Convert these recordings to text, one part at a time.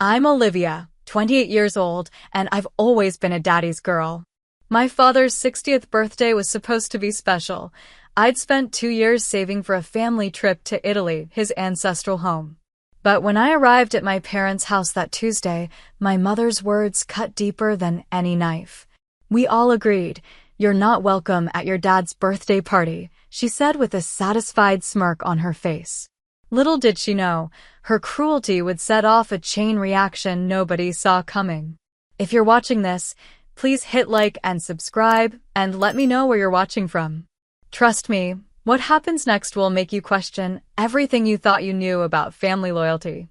I'm Olivia, 28 years old, and I've always been a daddy's girl. My father's 60th birthday was supposed to be special. I'd spent 2 years saving for a family trip to Italy, his ancestral home. But when I arrived at my parents' house that Tuesday, my mother's words cut deeper than any knife. "We all agreed, you're not welcome at your dad's birthday party," she said with a satisfied smirk on her face. Little did she know, her cruelty would set off a chain reaction nobody saw coming. If you're watching this, please hit like and subscribe, and let me know where you're watching from. Trust me, what happens next will make you question everything you thought you knew about family loyalty.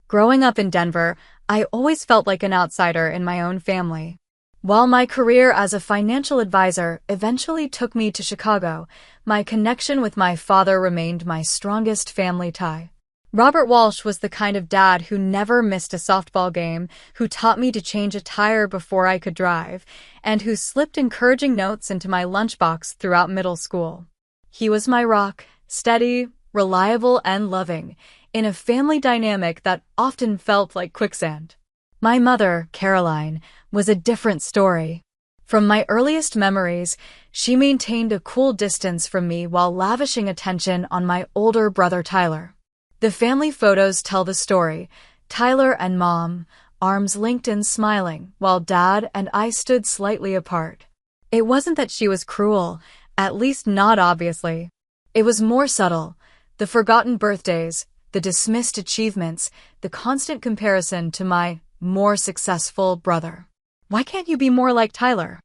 Growing up in Denver, I always felt like an outsider in my own family. While my career as a financial advisor eventually took me to Chicago, my connection with my father remained my strongest family tie. Robert Walsh was the kind of dad who never missed a softball game, who taught me to change a tire before I could drive, and who slipped encouraging notes into my lunchbox throughout middle school. He was my rock, steady, reliable, and loving, in a family dynamic that often felt like quicksand. My mother, Caroline, was a different story. From my earliest memories, she maintained a cool distance from me while lavishing attention on my older brother Tyler. The family photos tell the story: Tyler and Mom, arms linked and smiling, while Dad and I stood slightly apart. It wasn't that she was cruel, at least not obviously. It was more subtle: the forgotten birthdays, the dismissed achievements, the constant comparison to my more successful brother. "Why can't you be more like Tyler?"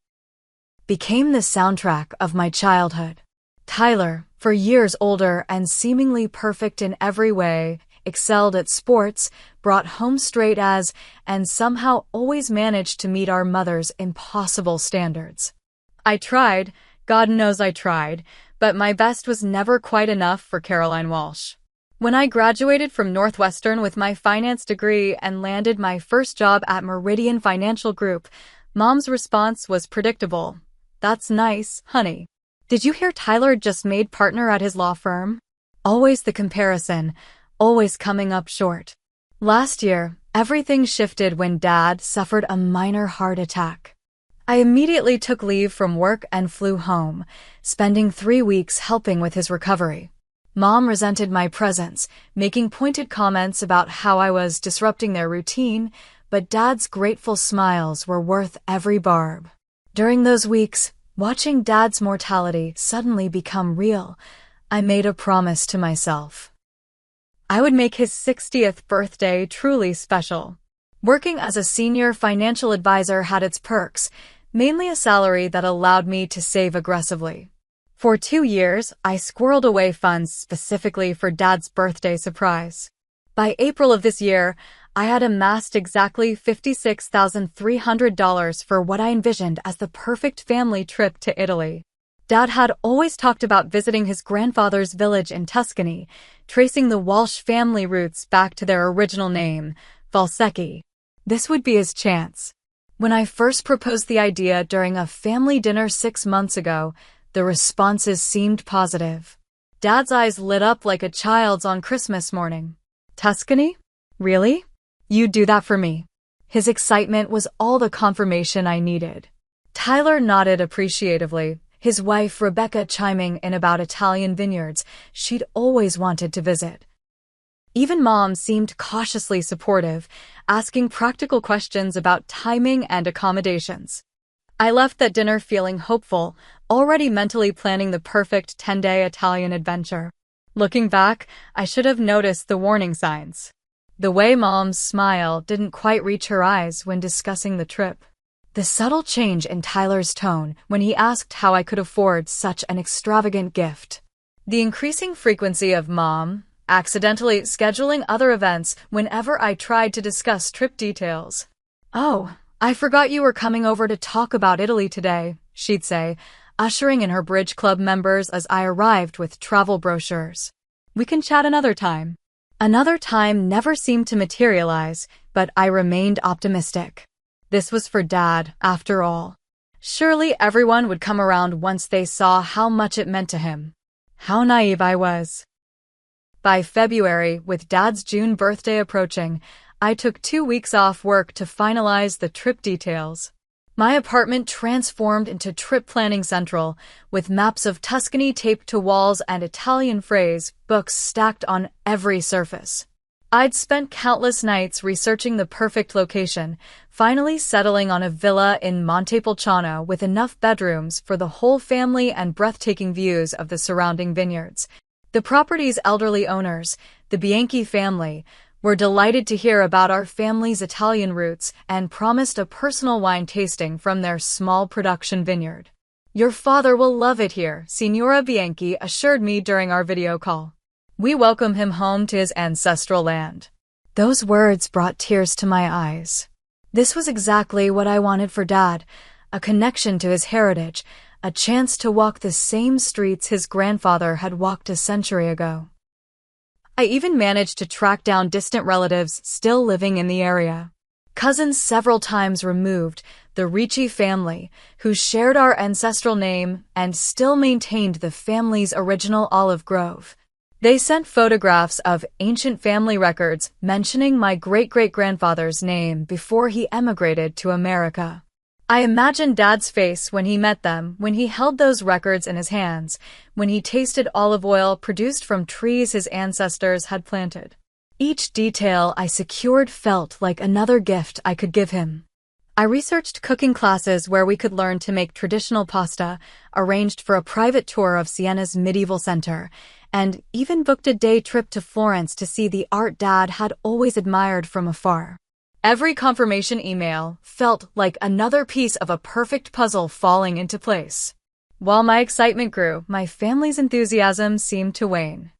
became the soundtrack of my childhood. Tyler, for years older and seemingly perfect in every way, excelled at sports, brought home straight A's, and somehow always managed to meet our mother's impossible standards. I tried, God knows I tried, but my best was never quite enough for Caroline Walsh. When I graduated from Northwestern with my finance degree and landed my first job at Meridian Financial Group, Mom's response was predictable. "That's nice, honey. Did you hear Tyler just made partner at his law firm?" Always the comparison, always coming up short. Last year, everything shifted when Dad suffered a minor heart attack. I immediately took leave from work and flew home, spending 3 weeks helping with his recovery. Mom resented my presence, making pointed comments about how I was disrupting their routine, but Dad's grateful smiles were worth every barb. During those weeks, watching Dad's mortality suddenly become real, I made a promise to myself. I would make his 60th birthday truly special. Working as a senior financial advisor had its perks, mainly a salary that allowed me to save aggressively. For 2 years, I squirreled away funds specifically for Dad's birthday surprise. By April of this year, I had amassed exactly $56,300 for what I envisioned as the perfect family trip to Italy. Dad had always talked about visiting his grandfather's village in Tuscany, tracing the Walsh family roots back to their original name, Valsecchi. This would be his chance. When I first proposed the idea during a family dinner 6 months ago, the responses seemed positive. Dad's eyes lit up like a child's on Christmas morning. "Tuscany? Really? You'd do that for me?" His excitement was all the confirmation I needed. Tyler nodded appreciatively, his wife Rebecca chiming in about Italian vineyards she'd always wanted to visit. Even Mom seemed cautiously supportive, asking practical questions about timing and accommodations. I left that dinner feeling hopeful, already mentally planning the perfect 10-day Italian adventure. Looking back, I should have noticed the warning signs. The way Mom's smile didn't quite reach her eyes when discussing the trip. The subtle change in Tyler's tone when he asked how I could afford such an extravagant gift. The increasing frequency of Mom accidentally scheduling other events whenever I tried to discuss trip details. "Oh, I forgot you were coming over to talk about Italy today," she'd say, ushering in her bridge club members as I arrived with travel brochures. "We can chat another time." Another time never seemed to materialize, but I remained optimistic. This was for Dad, after all. Surely everyone would come around once they saw how much it meant to him. How naive I was. By February, with Dad's June birthday approaching, I took 2 weeks off work to finalize the trip details. My apartment transformed into trip planning central, with maps of Tuscany taped to walls and Italian phrase books stacked on every surface. I'd spent countless nights researching the perfect location, finally settling on a villa in Montepulciano with enough bedrooms for the whole family and breathtaking views of the surrounding vineyards. The property's elderly owners, the Bianchi family, were delighted to hear about our family's Italian roots and promised a personal wine tasting from their small production vineyard. "Your father will love it here," Signora Bianchi assured me during our video call. "We welcome him home to his ancestral land." Those words brought tears to my eyes. This was exactly what I wanted for Dad, a connection to his heritage, a chance to walk the same streets his grandfather had walked a century ago. I even managed to track down distant relatives still living in the area. Cousins several times removed, the Ricci family, who shared our ancestral name and still maintained the family's original olive grove. They sent photographs of ancient family records mentioning my great-great-grandfather's name before he emigrated to America. I imagined Dad's face when he met them, when he held those records in his hands, when he tasted olive oil produced from trees his ancestors had planted. Each detail I secured felt like another gift I could give him. I researched cooking classes where we could learn to make traditional pasta, arranged for a private tour of Sienna's medieval center, and even booked a day trip to Florence to see the art Dad had always admired from afar. Every confirmation email felt like another piece of a perfect puzzle falling into place. While my excitement grew, my family's enthusiasm seemed to wane.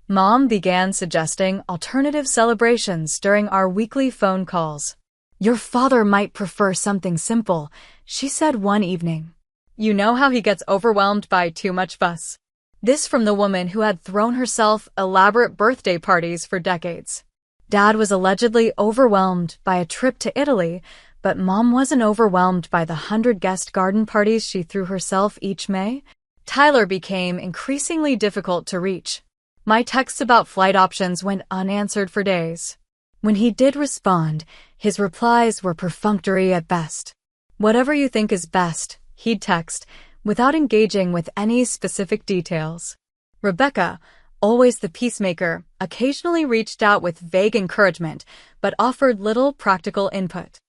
Mom began suggesting alternative celebrations during our weekly phone calls. "Your father might prefer something simple," she said one evening. "You know how he gets overwhelmed by too much fuss." This from the woman who had thrown herself elaborate birthday parties for decades. Dad was allegedly overwhelmed by a trip to Italy, but Mom wasn't overwhelmed by the 100-guest garden parties she threw herself each May. Tyler became increasingly difficult to reach. My texts about flight options went unanswered for days. When he did respond, his replies were perfunctory at best. "Whatever you think is best," he'd text, without engaging with any specific details. Rebecca, always the peacemaker, occasionally reached out with vague encouragement, but offered little practical input.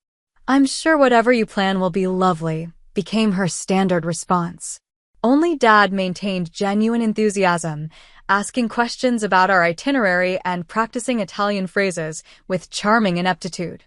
"I'm sure whatever you plan will be lovely," became her standard response. Only Dad maintained genuine enthusiasm, asking questions about our itinerary and practicing Italian phrases with charming ineptitude.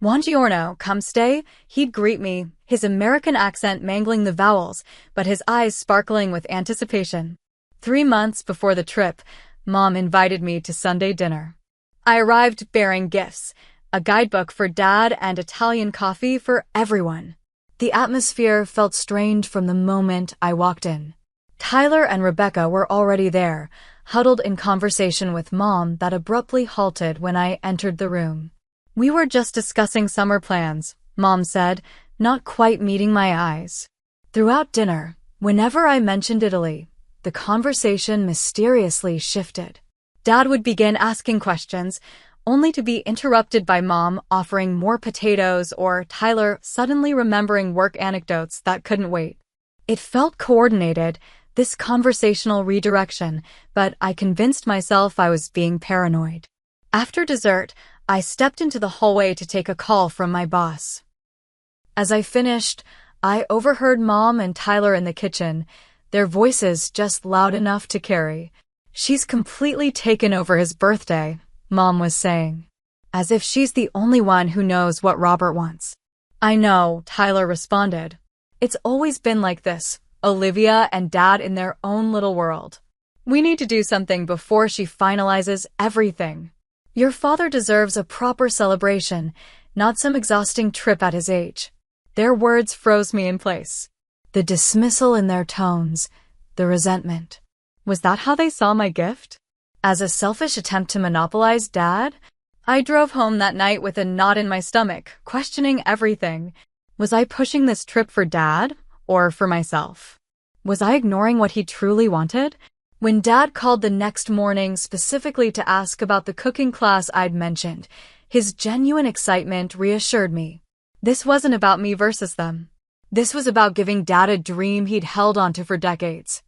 "Buongiorno, come stay," he'd greet me, his American accent mangling the vowels, but his eyes sparkling with anticipation. 3 months before the trip, Mom invited me to Sunday dinner. I arrived bearing gifts, a guidebook for Dad and Italian coffee for everyone. The atmosphere felt strange from the moment I walked in. Tyler and Rebecca were already there, huddled in conversation with Mom that abruptly halted when I entered the room. "We were just discussing summer plans," Mom said, not quite meeting my eyes. Throughout dinner, whenever I mentioned Italy, the conversation mysteriously shifted. Dad would begin asking questions, only to be interrupted by Mom offering more potatoes or Tyler suddenly remembering work anecdotes that couldn't wait. It felt coordinated, this conversational redirection, but I convinced myself I was being paranoid. After dessert, I stepped into the hallway to take a call from my boss. As I finished, I overheard Mom and Tyler in the kitchen, their voices just loud enough to carry. "She's completely taken over his birthday," Mom was saying. "As if she's the only one who knows what Robert wants." "I know," Tyler responded. "It's always been like this, Olivia and Dad in their own little world. We need to do something before she finalizes everything. Your father deserves a proper celebration, not some exhausting trip at his age." Their words froze me in place. The dismissal in their tones, the resentment. Was that how they saw my gift? As a selfish attempt to monopolize Dad? I drove home that night with a knot in my stomach, questioning everything. Was I pushing this trip for Dad, or for myself? Was I ignoring what he truly wanted? When Dad called the next morning specifically to ask about the cooking class I'd mentioned, his genuine excitement reassured me. This wasn't about me versus them. This was about giving Dad a dream he'd held onto for decades.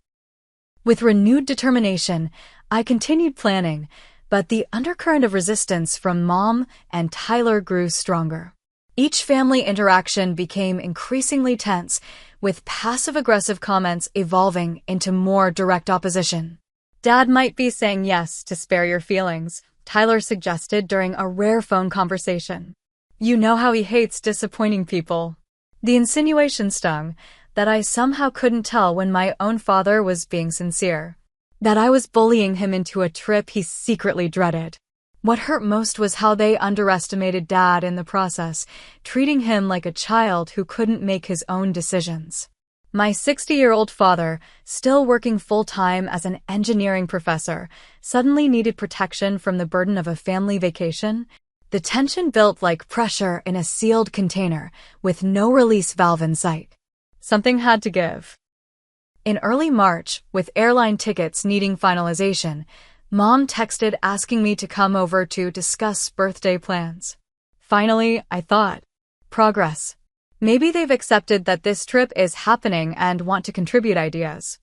With renewed determination, I continued planning, but the undercurrent of resistance from Mom and Tyler grew stronger. Each family interaction became increasingly tense, with passive-aggressive comments evolving into more direct opposition. Dad might be saying yes to spare your feelings, Tyler suggested during a rare phone conversation. You know how he hates disappointing people. The insinuation stung, that I somehow couldn't tell when my own father was being sincere. That I was bullying him into a trip he secretly dreaded. What hurt most was how they underestimated Dad in the process, treating him like a child who couldn't make his own decisions. My 60-year-old father, still working full-time as an engineering professor, suddenly needed protection from the burden of a family vacation. The tension built like pressure in a sealed container, with no release valve in sight. Something had to give. In early March, with airline tickets needing finalization, Mom texted asking me to come over to discuss birthday plans. Finally, I thought. Progress. Maybe they've accepted that this trip is happening and want to contribute ideas.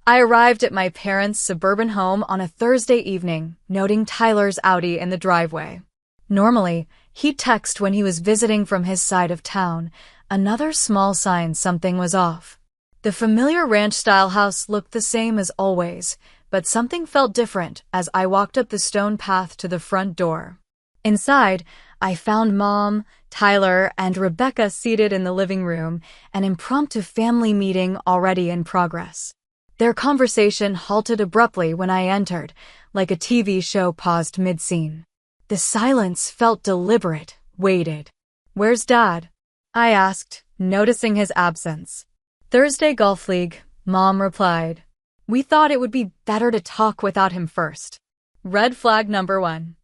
I arrived at my parents' suburban home on a Thursday evening, noting Tyler's Audi in the driveway. Normally, he'd text when he was visiting from his side of town, another small sign something was off. The familiar ranch-style house looked the same as always, but something felt different as I walked up the stone path to the front door. Inside, I found Mom, Tyler, and Rebecca seated in the living room, an impromptu family meeting already in progress. Their conversation halted abruptly when I entered, like a TV show paused mid-scene. The silence felt deliberate, weighted. "Where's Dad?" I asked, noticing his absence. "Thursday Golf League," Mom replied. "We thought it would be better to talk without him first." Red flag number 1.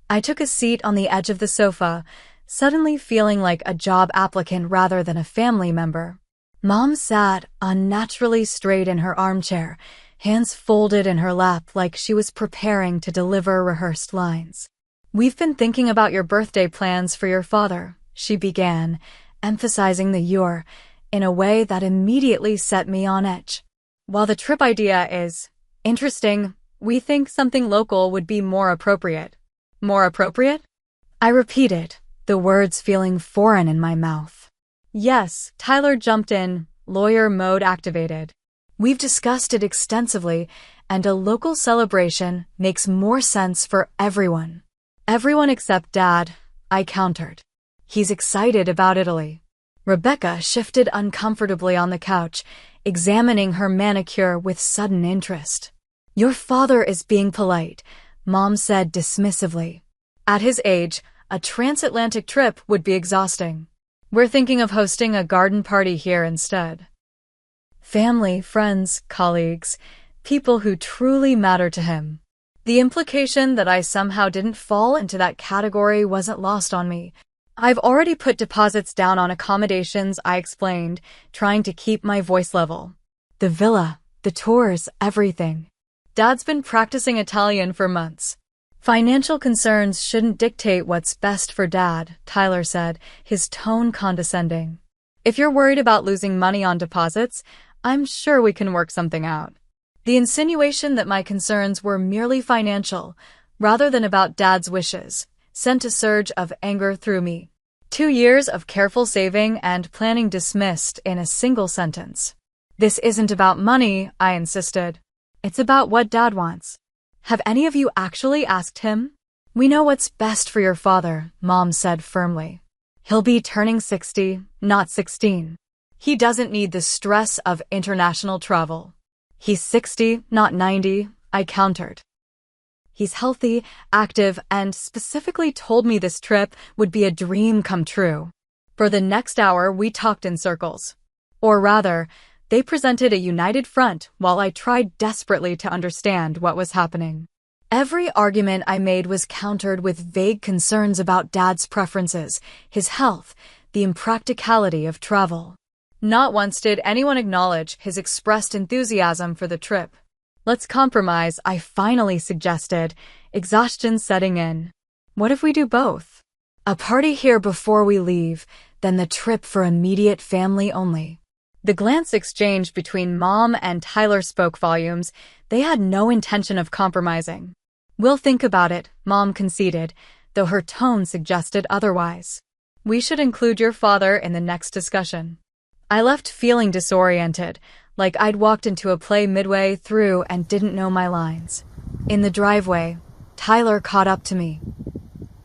I took a seat on the edge of the sofa, suddenly feeling like a job applicant rather than a family member. Mom sat unnaturally straight in her armchair, hands folded in her lap like she was preparing to deliver rehearsed lines. "We've been thinking about your birthday plans for your father," she began, emphasizing the "your" in a way that immediately set me on edge. "While the trip idea is interesting, we think something local would be more appropriate." More appropriate? I repeated, the words feeling foreign in my mouth. "Yes," Tyler jumped in, lawyer mode activated. "We've discussed it extensively, and a local celebration makes more sense for everyone." "Everyone except Dad," I countered. "He's excited about Italy." Rebecca shifted uncomfortably on the couch, examining her manicure with sudden interest. "Your father is being polite," Mom said dismissively. "At his age, a transatlantic trip would be exhausting. We're thinking of hosting a garden party here instead." Family, friends, colleagues, people who truly matter to him. The implication that I somehow didn't fall into that category wasn't lost on me. "I've already put deposits down on accommodations," I explained, trying to keep my voice level. "The villa, the tours, everything. Dad's been practicing Italian for months." "Financial concerns shouldn't dictate what's best for Dad," Tyler said, his tone condescending. "If you're worried about losing money on deposits, I'm sure we can work something out." The insinuation that my concerns were merely financial, rather than about Dad's wishes, sent a surge of anger through me. 2 years of careful saving and planning dismissed in a single sentence. "This isn't about money," I insisted. "It's about what Dad wants." "Have any of you actually asked him?" "We know what's best for your father," Mom said firmly. "He'll be turning 60, not 16. He doesn't need the stress of international travel." "He's 60, not 90, I countered. "He's healthy, active, and specifically told me this trip would be a dream come true." For the next hour, we talked in circles. Or rather, they presented a united front while I tried desperately to understand what was happening. Every argument I made was countered with vague concerns about Dad's preferences, his health, the impracticality of travel. Not once did anyone acknowledge his expressed enthusiasm for the trip. Let's compromise, I finally suggested, exhaustion setting in. What if we do both? A party here before we leave, then the trip for immediate family only. The glance exchange between Mom and Tyler spoke volumes. They had no intention of compromising. We'll think about it, Mom conceded, though her tone suggested otherwise. We should include your father in the next discussion. I left feeling disoriented, like I'd walked into a play midway through and didn't know my lines. In the driveway, Tyler caught up to me.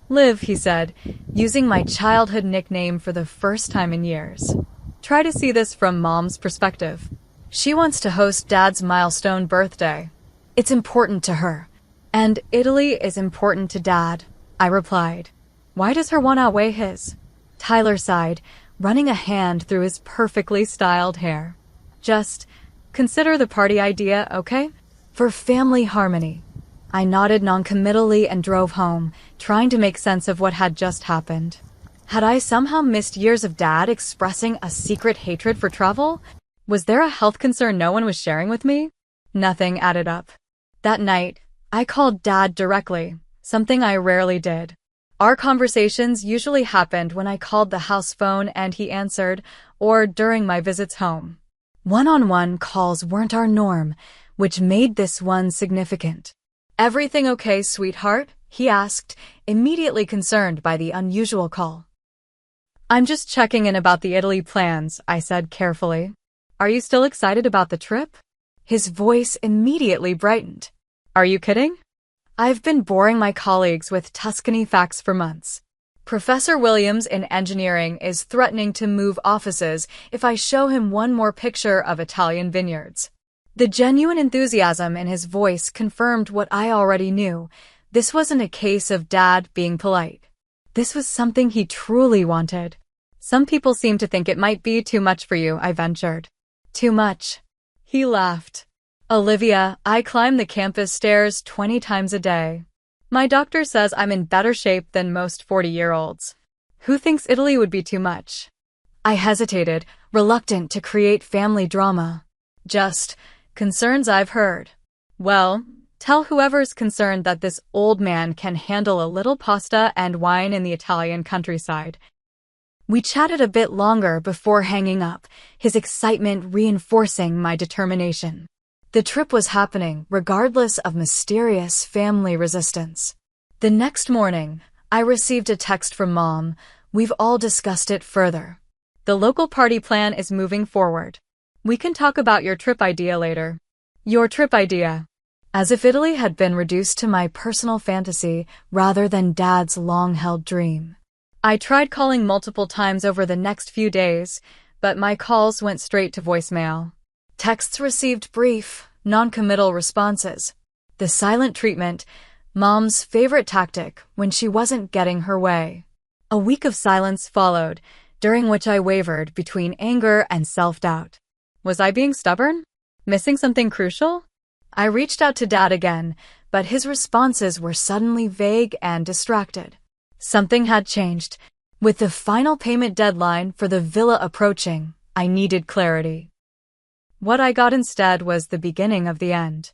Liv, he said, using my childhood nickname for the first time in years. Try to see this from Mom's perspective. She wants to host Dad's milestone birthday. It's important to her. And Italy is important to Dad, I replied. Why does her want outweigh his? Tyler sighed, running a hand through his perfectly styled hair. Just consider the party idea, okay? For family harmony. I nodded noncommittally and drove home, trying to make sense of what had just happened. Had I somehow missed years of Dad expressing a secret hatred for travel? Was there a health concern no one was sharing with me? Nothing added up. That night, I called Dad directly, something I rarely did. Our conversations usually happened when I called the house phone and he answered, or during my visits home. One-on-one calls weren't our norm, which made this one significant. Everything okay, sweetheart? He asked, immediately concerned by the unusual call. I'm just checking in about the Italy plans, I said carefully. Are you still excited about the trip? His voice immediately brightened. Are you kidding? I've been boring my colleagues with Tuscany facts for months. Professor Williams in engineering is threatening to move offices if I show him one more picture of Italian vineyards. The genuine enthusiasm in his voice confirmed what I already knew. This wasn't a case of Dad being polite. This was something he truly wanted. Some people seem to think it might be too much for you, I ventured. Too much. He laughed. Olivia, I climb the campus stairs 20 times a day. My doctor says I'm in better shape than most 40-year-olds. Who thinks Italy would be too much? I hesitated, reluctant to create family drama. Just concerns I've heard. Well, tell whoever's concerned that this old man can handle a little pasta and wine in the Italian countryside. We chatted a bit longer before hanging up, his excitement reinforcing my determination. The trip was happening, regardless of mysterious family resistance. The next morning, I received a text from Mom. We've all discussed it further. The local party plan is moving forward. We can talk about your trip idea later. Your trip idea. As if Italy had been reduced to my personal fantasy rather than Dad's long-held dream. I tried calling multiple times over the next few days, but my calls went straight to voicemail. Texts received brief, non-committal responses. The silent treatment, Mom's favorite tactic when she wasn't getting her way. A week of silence followed, during which I wavered between anger and self-doubt. Was I being stubborn? Missing something crucial? I reached out to Dad again, but his responses were suddenly vague and distracted. Something had changed. With the final payment deadline for the villa approaching, I needed clarity. What I got instead was the beginning of the end.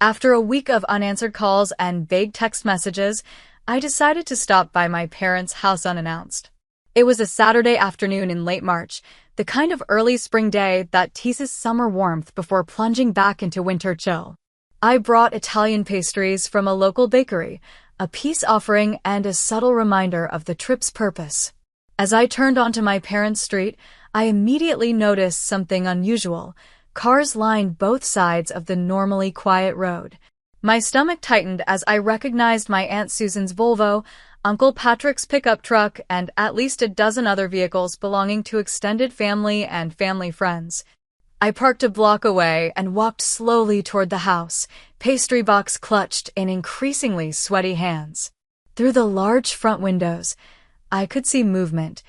After a week of unanswered calls and vague text messages, I decided to stop by my parents' house unannounced. It was a Saturday afternoon in late March, the kind of early spring day that teases summer warmth before plunging back into winter chill. I brought Italian pastries from a local bakery, a peace offering and a subtle reminder of the trip's purpose. As I turned onto my parents' street, I immediately noticed something unusual. Cars lined both sides of the normally quiet road. My stomach tightened as I recognized my Aunt Susan's Volvo, Uncle Patrick's pickup truck, and at least a dozen other vehicles belonging to extended family and family friends. I parked a block away and walked slowly toward the house, pastry box clutched in increasingly sweaty hands. Through the large front windows, I could see movement,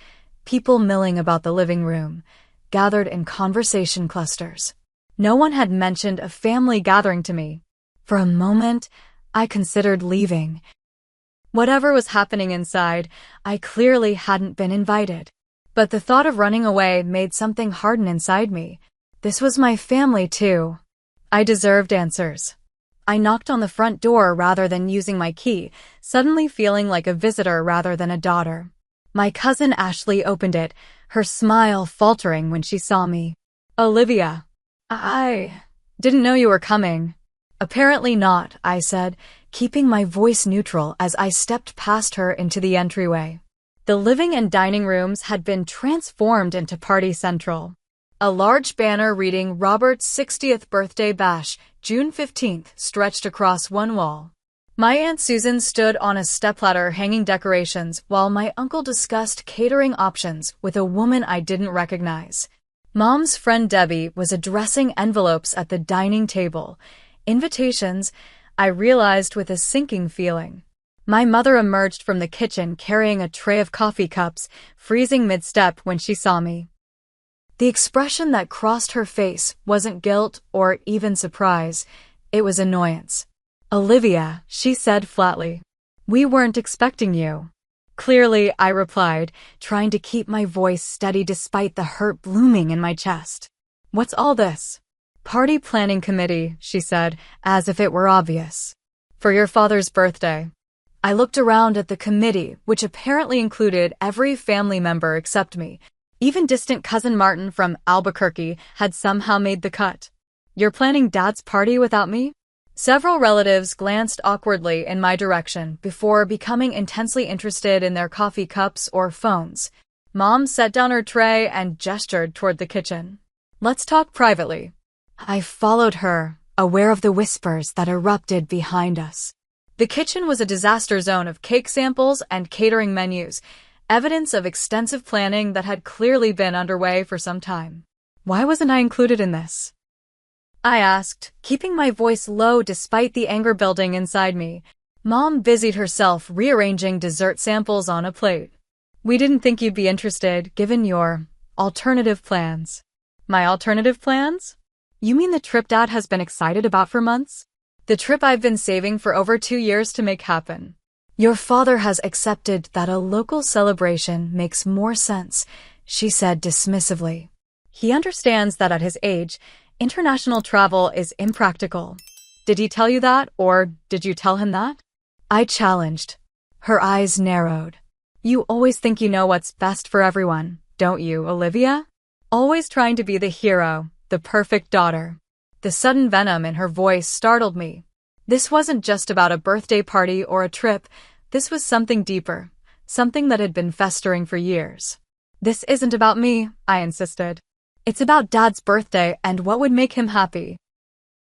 people milling about the living room, gathered in conversation clusters. No one had mentioned a family gathering to me. For a moment, I considered leaving. Whatever was happening inside, I clearly hadn't been invited. But the thought of running away made something harden inside me. This was my family too. I deserved answers. I knocked on the front door rather than using my key, suddenly feeling like a visitor rather than a daughter. My cousin Ashley opened it, her smile faltering when she saw me. Olivia. I didn't know you were coming. Apparently not, I said, keeping my voice neutral as I stepped past her into the entryway. The living and dining rooms had been transformed into Party Central. A large banner reading Robert's 60th birthday bash, June 15th, stretched across one wall. My Aunt Susan stood on a stepladder hanging decorations while my uncle discussed catering options with a woman I didn't recognize. Mom's friend Debbie was addressing envelopes at the dining table. Invitations, I realized with a sinking feeling. My mother emerged from the kitchen carrying a tray of coffee cups, freezing mid-step when she saw me. The expression that crossed her face wasn't guilt or even surprise, it was annoyance. Olivia, she said flatly. We weren't expecting you. Clearly, I replied, trying to keep my voice steady despite the hurt blooming in my chest. What's all this? Party planning committee, she said, as if it were obvious. For your father's birthday. I looked around at the committee, which apparently included every family member except me. Even distant cousin Martin from Albuquerque had somehow made the cut. You're planning Dad's party without me? Several relatives glanced awkwardly in my direction before becoming intensely interested in their coffee cups or phones. Mom set down her tray and gestured toward the kitchen. Let's talk privately. I followed her, aware of the whispers that erupted behind us. The kitchen was a disaster zone of cake samples and catering menus, evidence of extensive planning that had clearly been underway for some time. Why wasn't I included in this? I asked, keeping my voice low despite the anger building inside me. Mom busied herself rearranging dessert samples on a plate. We didn't think you'd be interested, given your alternative plans. My alternative plans? You mean the trip Dad has been excited about for months? The trip I've been saving for over 2 years to make happen. Your father has accepted that a local celebration makes more sense, she said dismissively. He understands that at his age, international travel is impractical. Did he tell you that, or did you tell him that? I challenged. Her eyes narrowed. You always think you know what's best for everyone, don't you, Olivia? Always trying to be the hero, the perfect daughter. The sudden venom in her voice startled me. This wasn't just about a birthday party or a trip. This was something deeper, something that had been festering for years. This isn't about me, I insisted. It's about Dad's birthday and what would make him happy.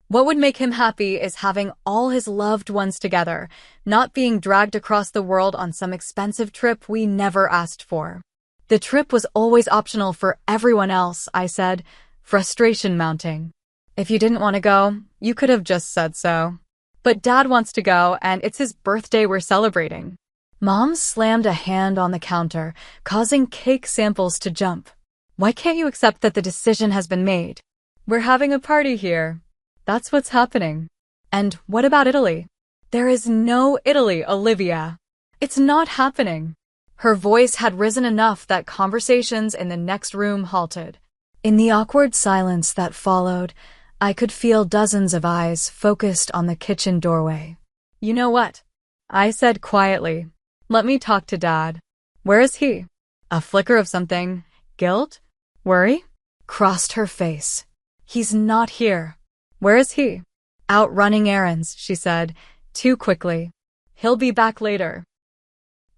What would make him happy is having all his loved ones together, not being dragged across the world on some expensive trip we never asked for. The trip was always optional for everyone else, I said, frustration mounting. If you didn't want to go, you could have just said so. But Dad wants to go, and it's his birthday we're celebrating. Mom slammed a hand on the counter, causing cake samples to jump. Why can't you accept that the decision has been made? We're having a party here. That's what's happening. And what about Italy? There is no Italy, Olivia. It's not happening. Her voice had risen enough that conversations in the next room halted. In the awkward silence that followed, I could feel dozens of eyes focused on the kitchen doorway. You know what? I said quietly. Let me talk to Dad. Where is he? A flicker of something. Guilt? Worry? Crossed her face. He's not here. Where is he? Out running errands, she said, too quickly. He'll be back later.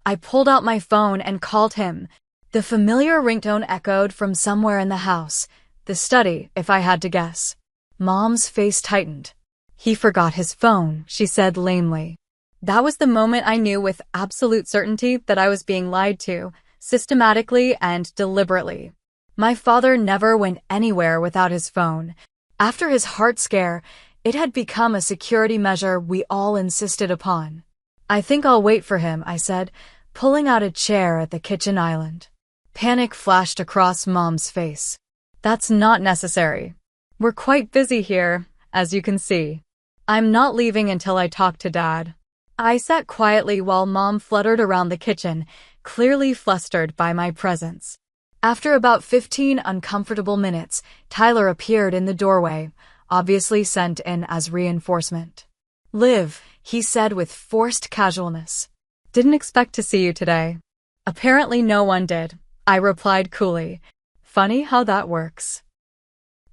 I pulled out my phone and called him. The familiar ringtone echoed from somewhere in the house. The study, if I had to guess. Mom's face tightened. He forgot his phone, she said lamely. That was the moment I knew with absolute certainty that I was being lied to, systematically and deliberately. My father never went anywhere without his phone. After his heart scare, it had become a security measure we all insisted upon. I think I'll wait for him, I said, pulling out a chair at the kitchen island. Panic flashed across Mom's face. That's not necessary. We're quite busy here, as you can see. I'm not leaving until I talk to Dad. I sat quietly while Mom fluttered around the kitchen, clearly flustered by my presence. After about 15 uncomfortable minutes, Tyler appeared in the doorway, obviously sent in as reinforcement. "Liv," he said with forced casualness. "Didn't expect to see you today." "Apparently no one did," I replied coolly. "Funny how that works."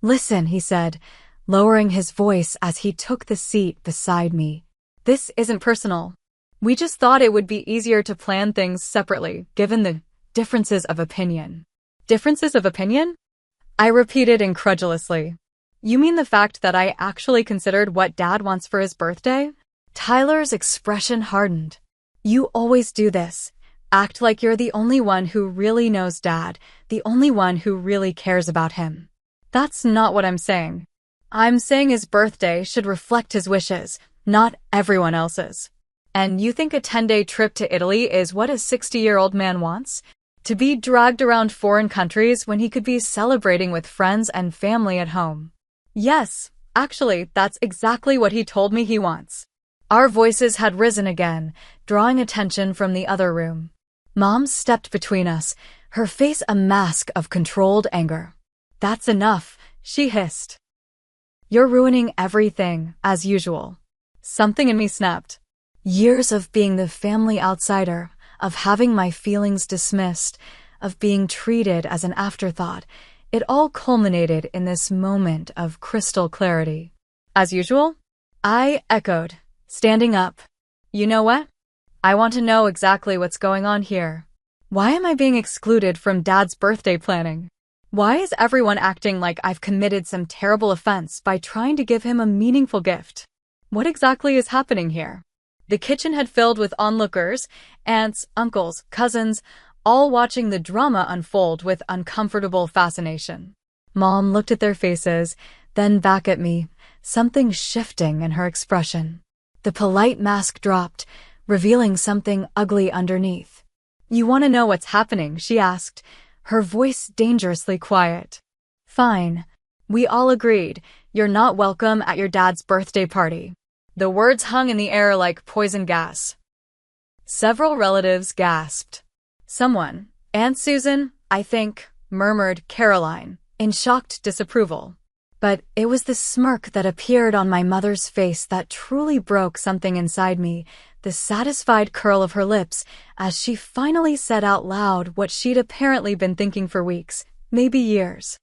"Listen," he said, lowering his voice as he took the seat beside me. "This isn't personal. We just thought it would be easier to plan things separately, given the differences of opinion." "Differences of opinion?" I repeated incredulously. "You mean the fact that I actually considered what Dad wants for his birthday?" Tyler's expression hardened. "You always do this. Act like you're the only one who really knows Dad, the only one who really cares about him." "That's not what I'm saying. I'm saying his birthday should reflect his wishes, not everyone else's." "And you think a 10-day trip to Italy is what a 60-year-old man wants? To be dragged around foreign countries when he could be celebrating with friends and family at home?" "Yes, actually, that's exactly what he told me he wants." Our voices had risen again, drawing attention from the other room. Mom stepped between us, her face a mask of controlled anger. "That's enough," she hissed. "You're ruining everything, as usual." Something in me snapped. Years of being the family outsider, of having my feelings dismissed, of being treated as an afterthought, it all culminated in this moment of crystal clarity. "As usual?" I echoed, standing up. "You know what? I want to know exactly what's going on here. Why am I being excluded from Dad's birthday planning? Why is everyone acting like I've committed some terrible offense by trying to give him a meaningful gift? What exactly is happening here?" The kitchen had filled with onlookers, aunts, uncles, cousins, all watching the drama unfold with uncomfortable fascination. Mom looked at their faces, then back at me, something shifting in her expression. The polite mask dropped, revealing something ugly underneath. "You want to know what's happening?" she asked, her voice dangerously quiet. "Fine. We all agreed. You're not welcome at your dad's birthday party." The words hung in the air like poison gas. Several relatives gasped. Someone, Aunt Susan, I think, murmured Caroline, in shocked disapproval. But it was the smirk that appeared on my mother's face that truly broke something inside me, the satisfied curl of her lips as she finally said out loud what she'd apparently been thinking for weeks, maybe years.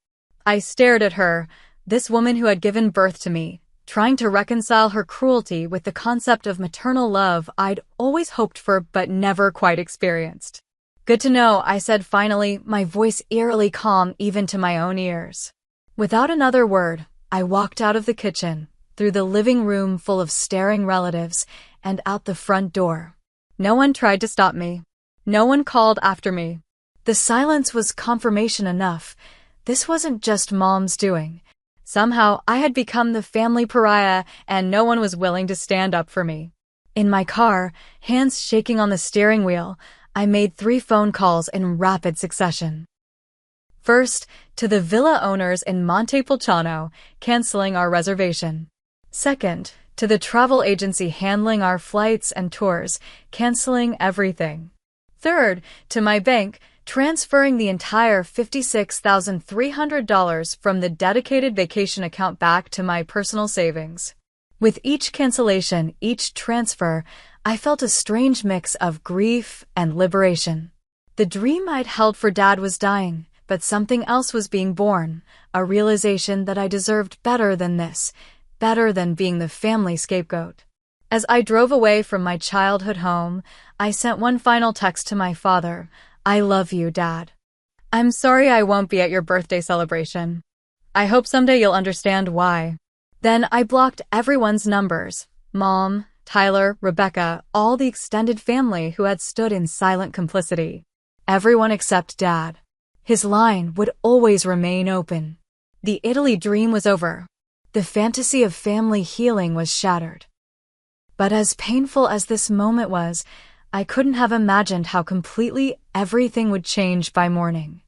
I stared at her, this woman who had given birth to me, trying to reconcile her cruelty with the concept of maternal love I'd always hoped for but never quite experienced. "Good to know," I said finally, my voice eerily calm even to my own ears. Without another word, I walked out of the kitchen, through the living room full of staring relatives, and out the front door. No one tried to stop me. No one called after me. The silence was confirmation enough. This wasn't just Mom's doing. Somehow, I had become the family pariah, and no one was willing to stand up for me. In my car, hands shaking on the steering wheel, I made 3 phone calls in rapid succession. First, to the villa owners in Montepulciano, canceling our reservation. Second, to the travel agency handling our flights and tours, canceling everything. Third, to my bank, transferring the entire $56,300 from the dedicated vacation account back to my personal savings. With each cancellation, each transfer, I felt a strange mix of grief and liberation. The dream I'd held for Dad was dying, but something else was being born, a realization that I deserved better than this, better than being the family scapegoat. As I drove away from my childhood home, I sent one final text to my father. "I love you, Dad. I'm sorry I won't be at your birthday celebration. I hope someday you'll understand why." Then I blocked everyone's numbers. Mom, Tyler, Rebecca, all the extended family who had stood in silent complicity. Everyone except Dad. His line would always remain open. The Italy dream was over. The fantasy of family healing was shattered. But as painful as this moment was, I couldn't have imagined how completely everything would change by morning.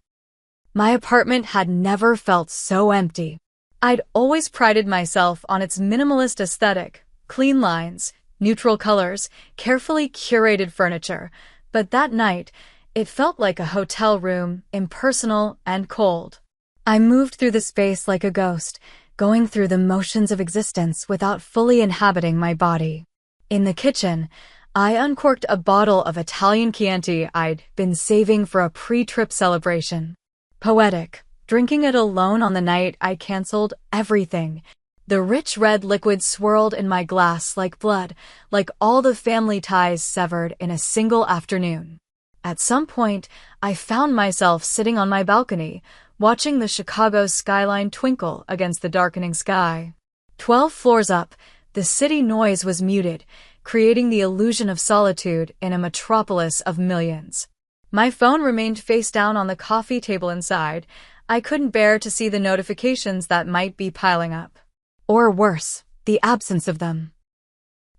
My apartment had never felt so empty. I'd always prided myself on its minimalist aesthetic, clean lines, neutral colors, carefully curated furniture, but that night, it felt like a hotel room, impersonal and cold. I moved through the space like a ghost, going through the motions of existence without fully inhabiting my body. In the kitchen, I uncorked a bottle of Italian Chianti I'd been saving for a pre-trip celebration. Poetic, drinking it alone on the night I canceled everything. The rich red liquid swirled in my glass like blood, like all the family ties severed in a single afternoon. At some point, I found myself sitting on my balcony, watching the Chicago skyline twinkle against the darkening sky. 12 floors up, the city noise was muted, creating the illusion of solitude in a metropolis of millions. My phone remained face down on the coffee table inside. I couldn't bear to see the notifications that might be piling up. Or worse, the absence of them.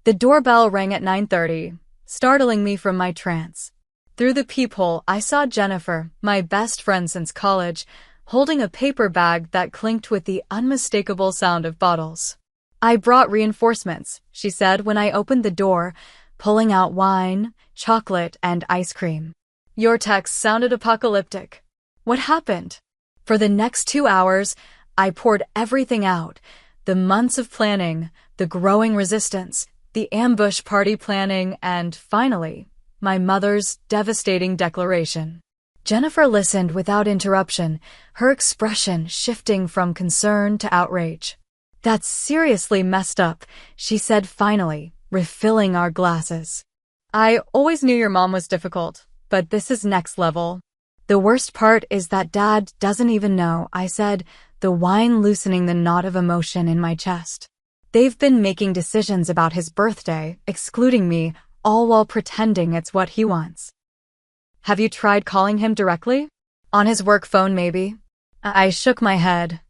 The doorbell rang at 9:30, startling me from my trance. Through the peephole, I saw Jennifer, my best friend since college, holding a paper bag that clinked with the unmistakable sound of bottles. "I brought reinforcements," she said when I opened the door, pulling out wine, chocolate, and ice cream. "Your text sounded apocalyptic. What happened?" For the next 2 hours, I poured everything out. The months of planning, the growing resistance, the ambush party planning, and finally, my mother's devastating declaration. Jennifer listened without interruption, her expression shifting from concern to outrage. "That's seriously messed up," she said finally, refilling our glasses. "I always knew your mom was difficult, but this is next level." "The worst part is that Dad doesn't even know," I said, the wine loosening the knot of emotion in my chest. "They've been making decisions about his birthday, excluding me, all while pretending it's what he wants." "Have you tried calling him directly? On his work phone, maybe?" I shook my head.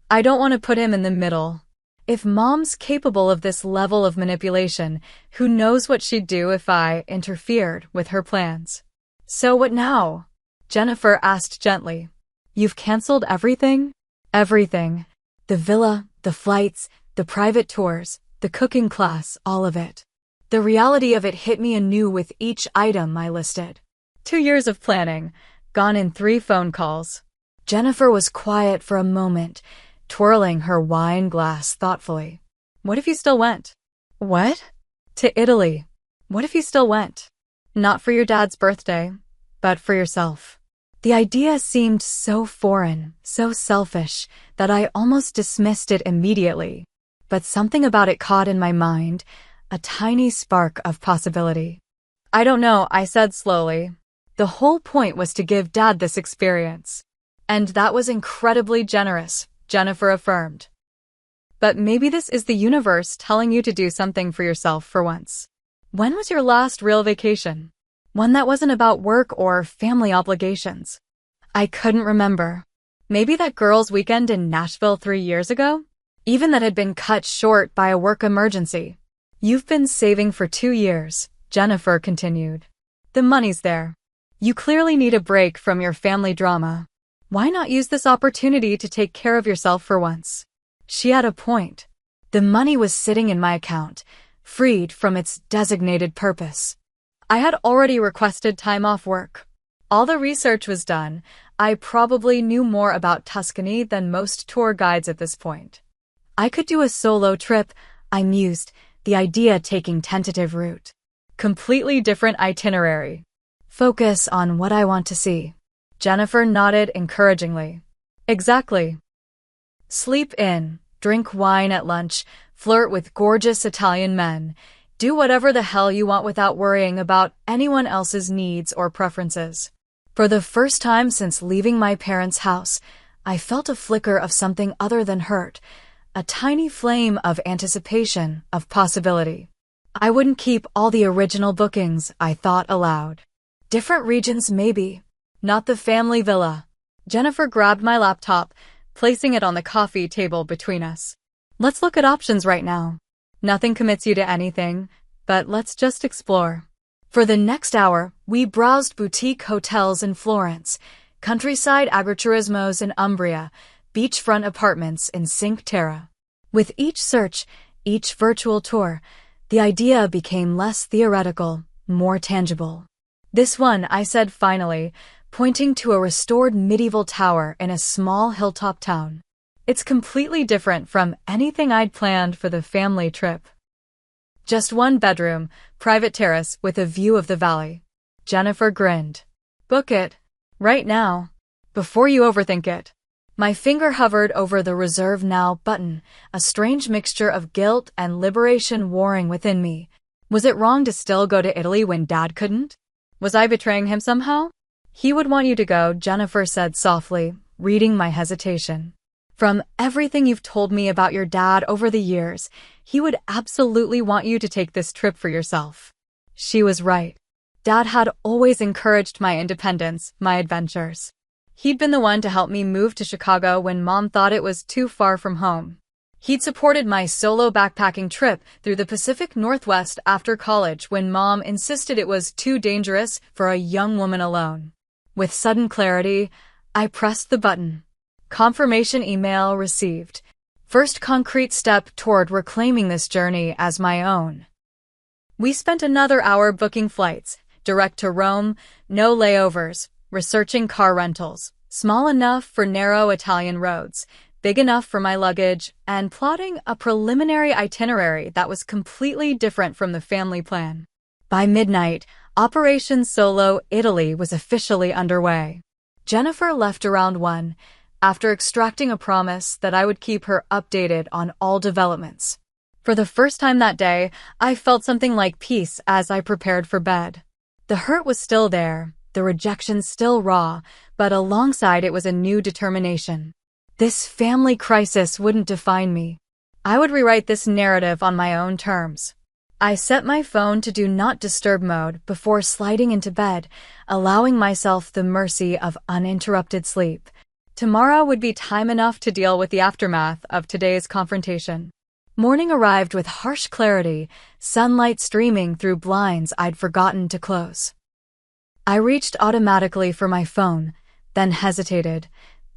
"I don't want to put him in the middle. If Mom's capable of this level of manipulation, who knows what she'd do if I interfered with her plans." "So what now?" Jennifer asked gently. "You've canceled everything?" "Everything. The villa, the flights, the private tours, the cooking class, all of it." The reality of it hit me anew with each item I listed. 2 years of planning, gone in 3 phone calls. Jennifer was quiet for a moment, twirling her wine glass thoughtfully. "What if you still went?" "What?" "To Italy. What if you still went? Not for your dad's birthday, but for yourself." The idea seemed so foreign, so selfish, that I almost dismissed it immediately. But something about it caught in my mind, a tiny spark of possibility. "I don't know," I said slowly. "The whole point was to give Dad this experience. And that was incredibly generous," Jennifer affirmed. "But maybe this is the universe telling you to do something for yourself for once." "When was your last real vacation? One that wasn't about work or family obligations?" I couldn't remember. Maybe that girls' weekend in Nashville 3 years ago? Even that had been cut short by a work emergency. "You've been saving for 2 years, Jennifer continued. "The money's there. You clearly need a break from your family drama. Why not use this opportunity to take care of yourself for once?" She had a point. The money was sitting in my account, freed from its designated purpose. I had already requested time off work. All the research was done. I probably knew more about Tuscany than most tour guides at this point. I could do a solo trip, I mused, the idea taking tentative root. Completely different itinerary. Focus on what I want to see. Jennifer nodded encouragingly. "Exactly. Sleep in, drink wine at lunch, flirt with gorgeous Italian men. Do whatever the hell you want without worrying about anyone else's needs or preferences." For the first time since leaving my parents' house, I felt a flicker of something other than hurt, a tiny flame of anticipation, of possibility. I wouldn't keep all the original bookings, I thought aloud. Different regions maybe, not the family villa. Jennifer grabbed my laptop, placing it on the coffee table between us. "Let's look at options right now. Nothing commits you to anything, but let's just explore." For the next hour, we browsed boutique hotels in Florence, countryside agriturismos in Umbria, beachfront apartments in Cinque Terre. With each search, each virtual tour, the idea became less theoretical, more tangible. "This one," I said finally, pointing to a restored medieval tower in a small hilltop town. It's completely different from anything I'd planned for the family trip. Just one bedroom, private terrace with a view of the valley. Jennifer grinned. Book it. Right now. Before you overthink it. My finger hovered over the Reserve Now button, a strange mixture of guilt and liberation warring within me. Was it wrong to still go to Italy when Dad couldn't? Was I betraying him somehow? He would want you to go, Jennifer said softly, reading my hesitation. From everything you've told me about your dad over the years, he would absolutely want you to take this trip for yourself. She was right. Dad had always encouraged my independence, my adventures. He'd been the one to help me move to Chicago when Mom thought it was too far from home. He'd supported my solo backpacking trip through the Pacific Northwest after college when Mom insisted it was too dangerous for a young woman alone. With sudden clarity, I pressed the button. Confirmation email received. First concrete step toward reclaiming this journey as my own. We spent another hour booking flights, direct to Rome, no layovers, researching car rentals, small enough for narrow Italian roads, big enough for my luggage, and plotting a preliminary itinerary that was completely different from the family plan. By midnight, Operation Solo Italy was officially underway. Jennifer left around 1, after extracting a promise that I would keep her updated on all developments. For the first time that day, I felt something like peace as I prepared for bed. The hurt was still there, the rejection still raw, but alongside it was a new determination. This family crisis wouldn't define me. I would rewrite this narrative on my own terms. I set my phone to Do Not Disturb mode before sliding into bed, allowing myself the mercy of uninterrupted sleep. Tomorrow would be time enough to deal with the aftermath of today's confrontation. Morning arrived with harsh clarity, sunlight streaming through blinds I'd forgotten to close. I reached automatically for my phone, then hesitated,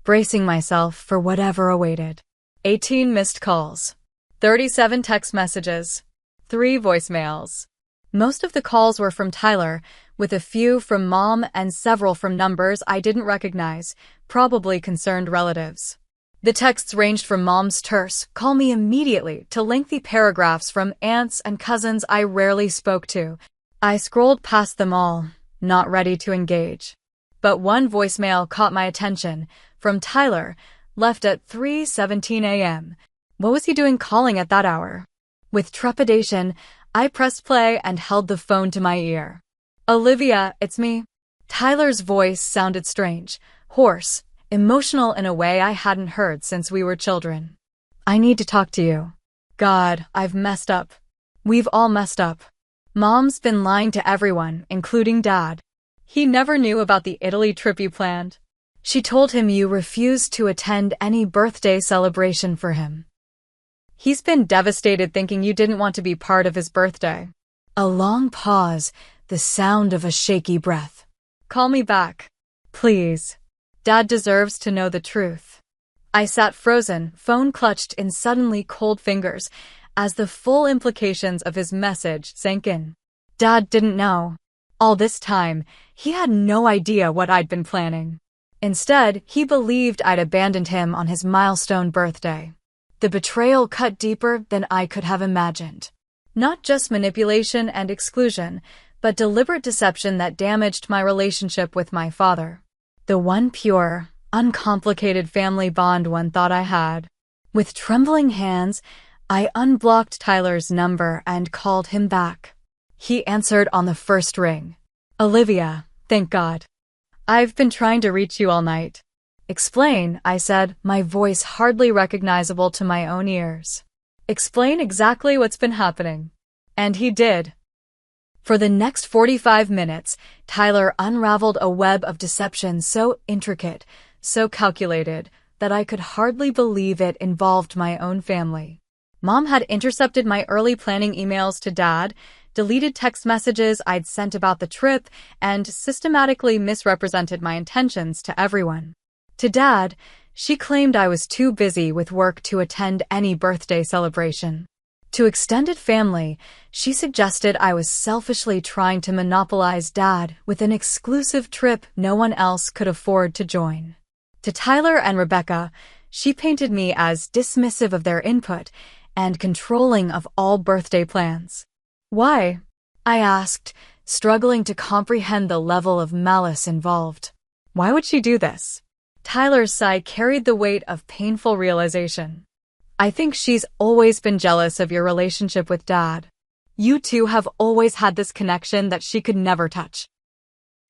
bracing myself for whatever awaited. 18 missed calls. 37 text messages. 3 voicemails. Most of the calls were from Tyler, with a few from Mom and several from numbers I didn't recognize, probably concerned relatives. The texts ranged from Mom's terse, "Call me immediately," to lengthy paragraphs from aunts and cousins I rarely spoke to. I scrolled past them all, not ready to engage. But one voicemail caught my attention, from Tyler, left at 3:17 a.m. What was he doing calling at that hour? With trepidation, I pressed play and held the phone to my ear. "Olivia, it's me." Tyler's voice sounded strange, hoarse, emotional in a way I hadn't heard since we were children. "I need to talk to you." God, I've messed up. We've all messed up. Mom's been lying to everyone, including Dad. He never knew about the Italy trip you planned. She told him you refused to attend any birthday celebration for him. He's been devastated thinking you didn't want to be part of his birthday. A long pause, the sound of a shaky breath. "Call me back. Please. Dad deserves to know the truth." I sat frozen, phone clutched in suddenly cold fingers, as the full implications of his message sank in. Dad didn't know. All this time, he had no idea what I'd been planning. Instead, he believed I'd abandoned him on his milestone birthday. The betrayal cut deeper than I could have imagined. Not just manipulation and exclusion, but deliberate deception that damaged my relationship with my father. The one pure, uncomplicated family bond one thought I had. With trembling hands, I unblocked Tyler's number and called him back. He answered on the first ring. "Olivia, thank God. I've been trying to reach you all night." "Explain," I said, my voice hardly recognizable to my own ears. "Explain exactly what's been happening." And he did. For the next 45 minutes, Tyler unraveled a web of deception so intricate, so calculated, that I could hardly believe it involved my own family. Mom had intercepted my early planning emails to Dad, deleted text messages I'd sent about the trip, and systematically misrepresented my intentions to everyone. To Dad, she claimed I was too busy with work to attend any birthday celebration. To extended family, she suggested I was selfishly trying to monopolize Dad with an exclusive trip no one else could afford to join. To Tyler and Rebecca, She painted me as dismissive of their input and controlling of all birthday plans. Why? I asked, struggling to comprehend the level of malice involved. Why would she do this? Tyler's sigh carried the weight of painful realization. I think she's always been jealous of your relationship with Dad. You two have always had this connection that she could never touch.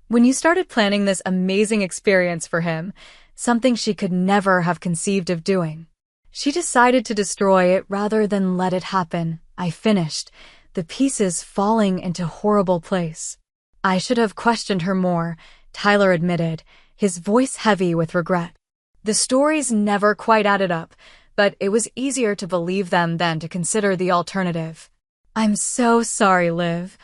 When you started planning this amazing experience for him, something she could never have conceived of doing, she decided to destroy it rather than let it happen. I finished, the pieces falling into horrible place. I should have questioned her more, Tyler admitted, his voice heavy with regret. The stories never quite added up, but it was easier to believe them than to consider the alternative. I'm so sorry, Liv.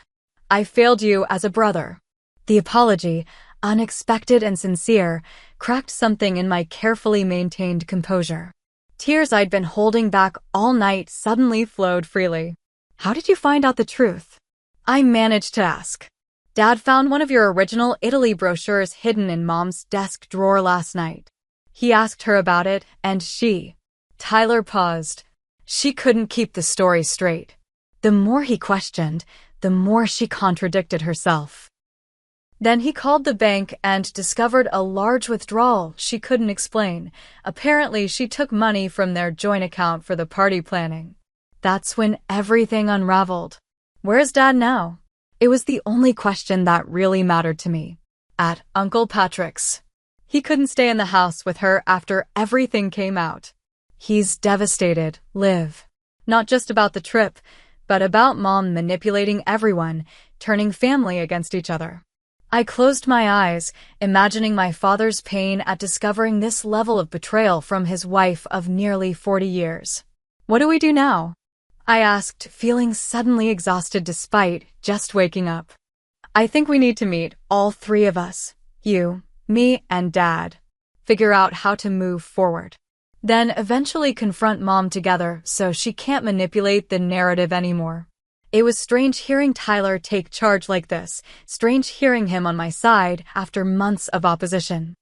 I failed you as a brother. The apology, unexpected and sincere, cracked something in my carefully maintained composure. Tears I'd been holding back all night suddenly flowed freely. How did you find out the truth? I managed to ask. Dad found one of your original Italy brochures hidden in Mom's desk drawer last night. He asked her about it, and Tyler paused. She couldn't keep the story straight. The more he questioned, the more she contradicted herself. Then he called the bank and discovered a large withdrawal she couldn't explain. Apparently, she took money from their joint account for the party planning. That's when everything unraveled. Where's Dad now? It was the only question that really mattered to me. At Uncle Patrick's. He couldn't stay in the house with her after everything came out. He's devastated, Liv. Not just about the trip, but about Mom manipulating everyone, turning family against each other. I closed my eyes, imagining my father's pain at discovering this level of betrayal from his wife of nearly 40 years. What do we do now? I asked, feeling suddenly exhausted despite just waking up. I think we need to meet, all three of us. You, me, and Dad. Figure out how to move forward. Then eventually confront Mom together so she can't manipulate the narrative anymore. It was strange hearing Tyler take charge like this, strange hearing him on my side after months of opposition.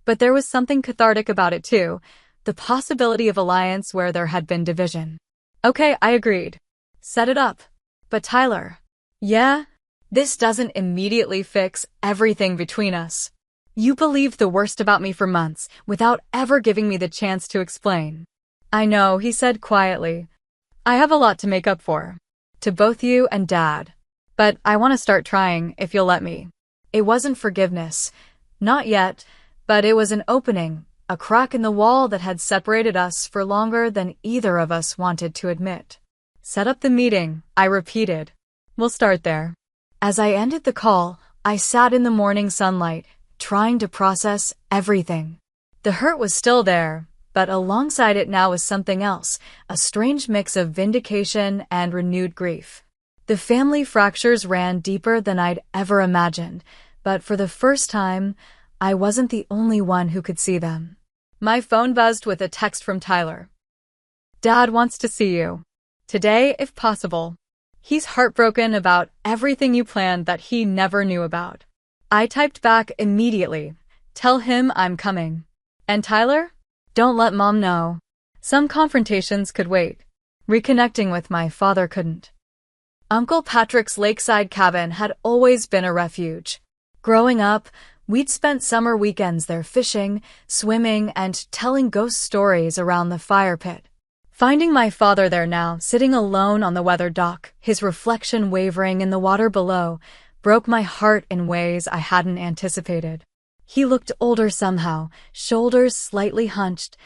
But there was something cathartic about it too, the possibility of alliance where there had been division. Okay, I agreed. Set it up. But Tyler, yeah? This doesn't immediately fix everything between us. You believed the worst about me for months, without ever giving me the chance to explain. I know, he said quietly. I have a lot to make up for. To both you and Dad. But I want to start trying, if you'll let me. It wasn't forgiveness. Not yet, but it was an opening, a crack in the wall that had separated us for longer than either of us wanted to admit. Set up the meeting, I repeated. We'll start there. As I ended the call, I sat in the morning sunlight, trying to process everything. The hurt was still there, but alongside it now was something else, a strange mix of vindication and renewed grief. The family fractures ran deeper than I'd ever imagined, but for the first time, I wasn't the only one who could see them. My phone buzzed with a text from Tyler. Dad wants to see you. Today, if possible. He's heartbroken about everything you planned that he never knew about. I typed back immediately. Tell him I'm coming. And Tyler? Don't let Mom know. Some confrontations could wait. Reconnecting with my father couldn't. Uncle Patrick's lakeside cabin had always been a refuge. Growing up, we'd spent summer weekends there fishing, swimming, and telling ghost stories around the fire pit. Finding my father there now, sitting alone on the weathered dock, his reflection wavering in the water below, broke my heart in ways I hadn't anticipated. He looked older somehow, shoulders slightly hunched,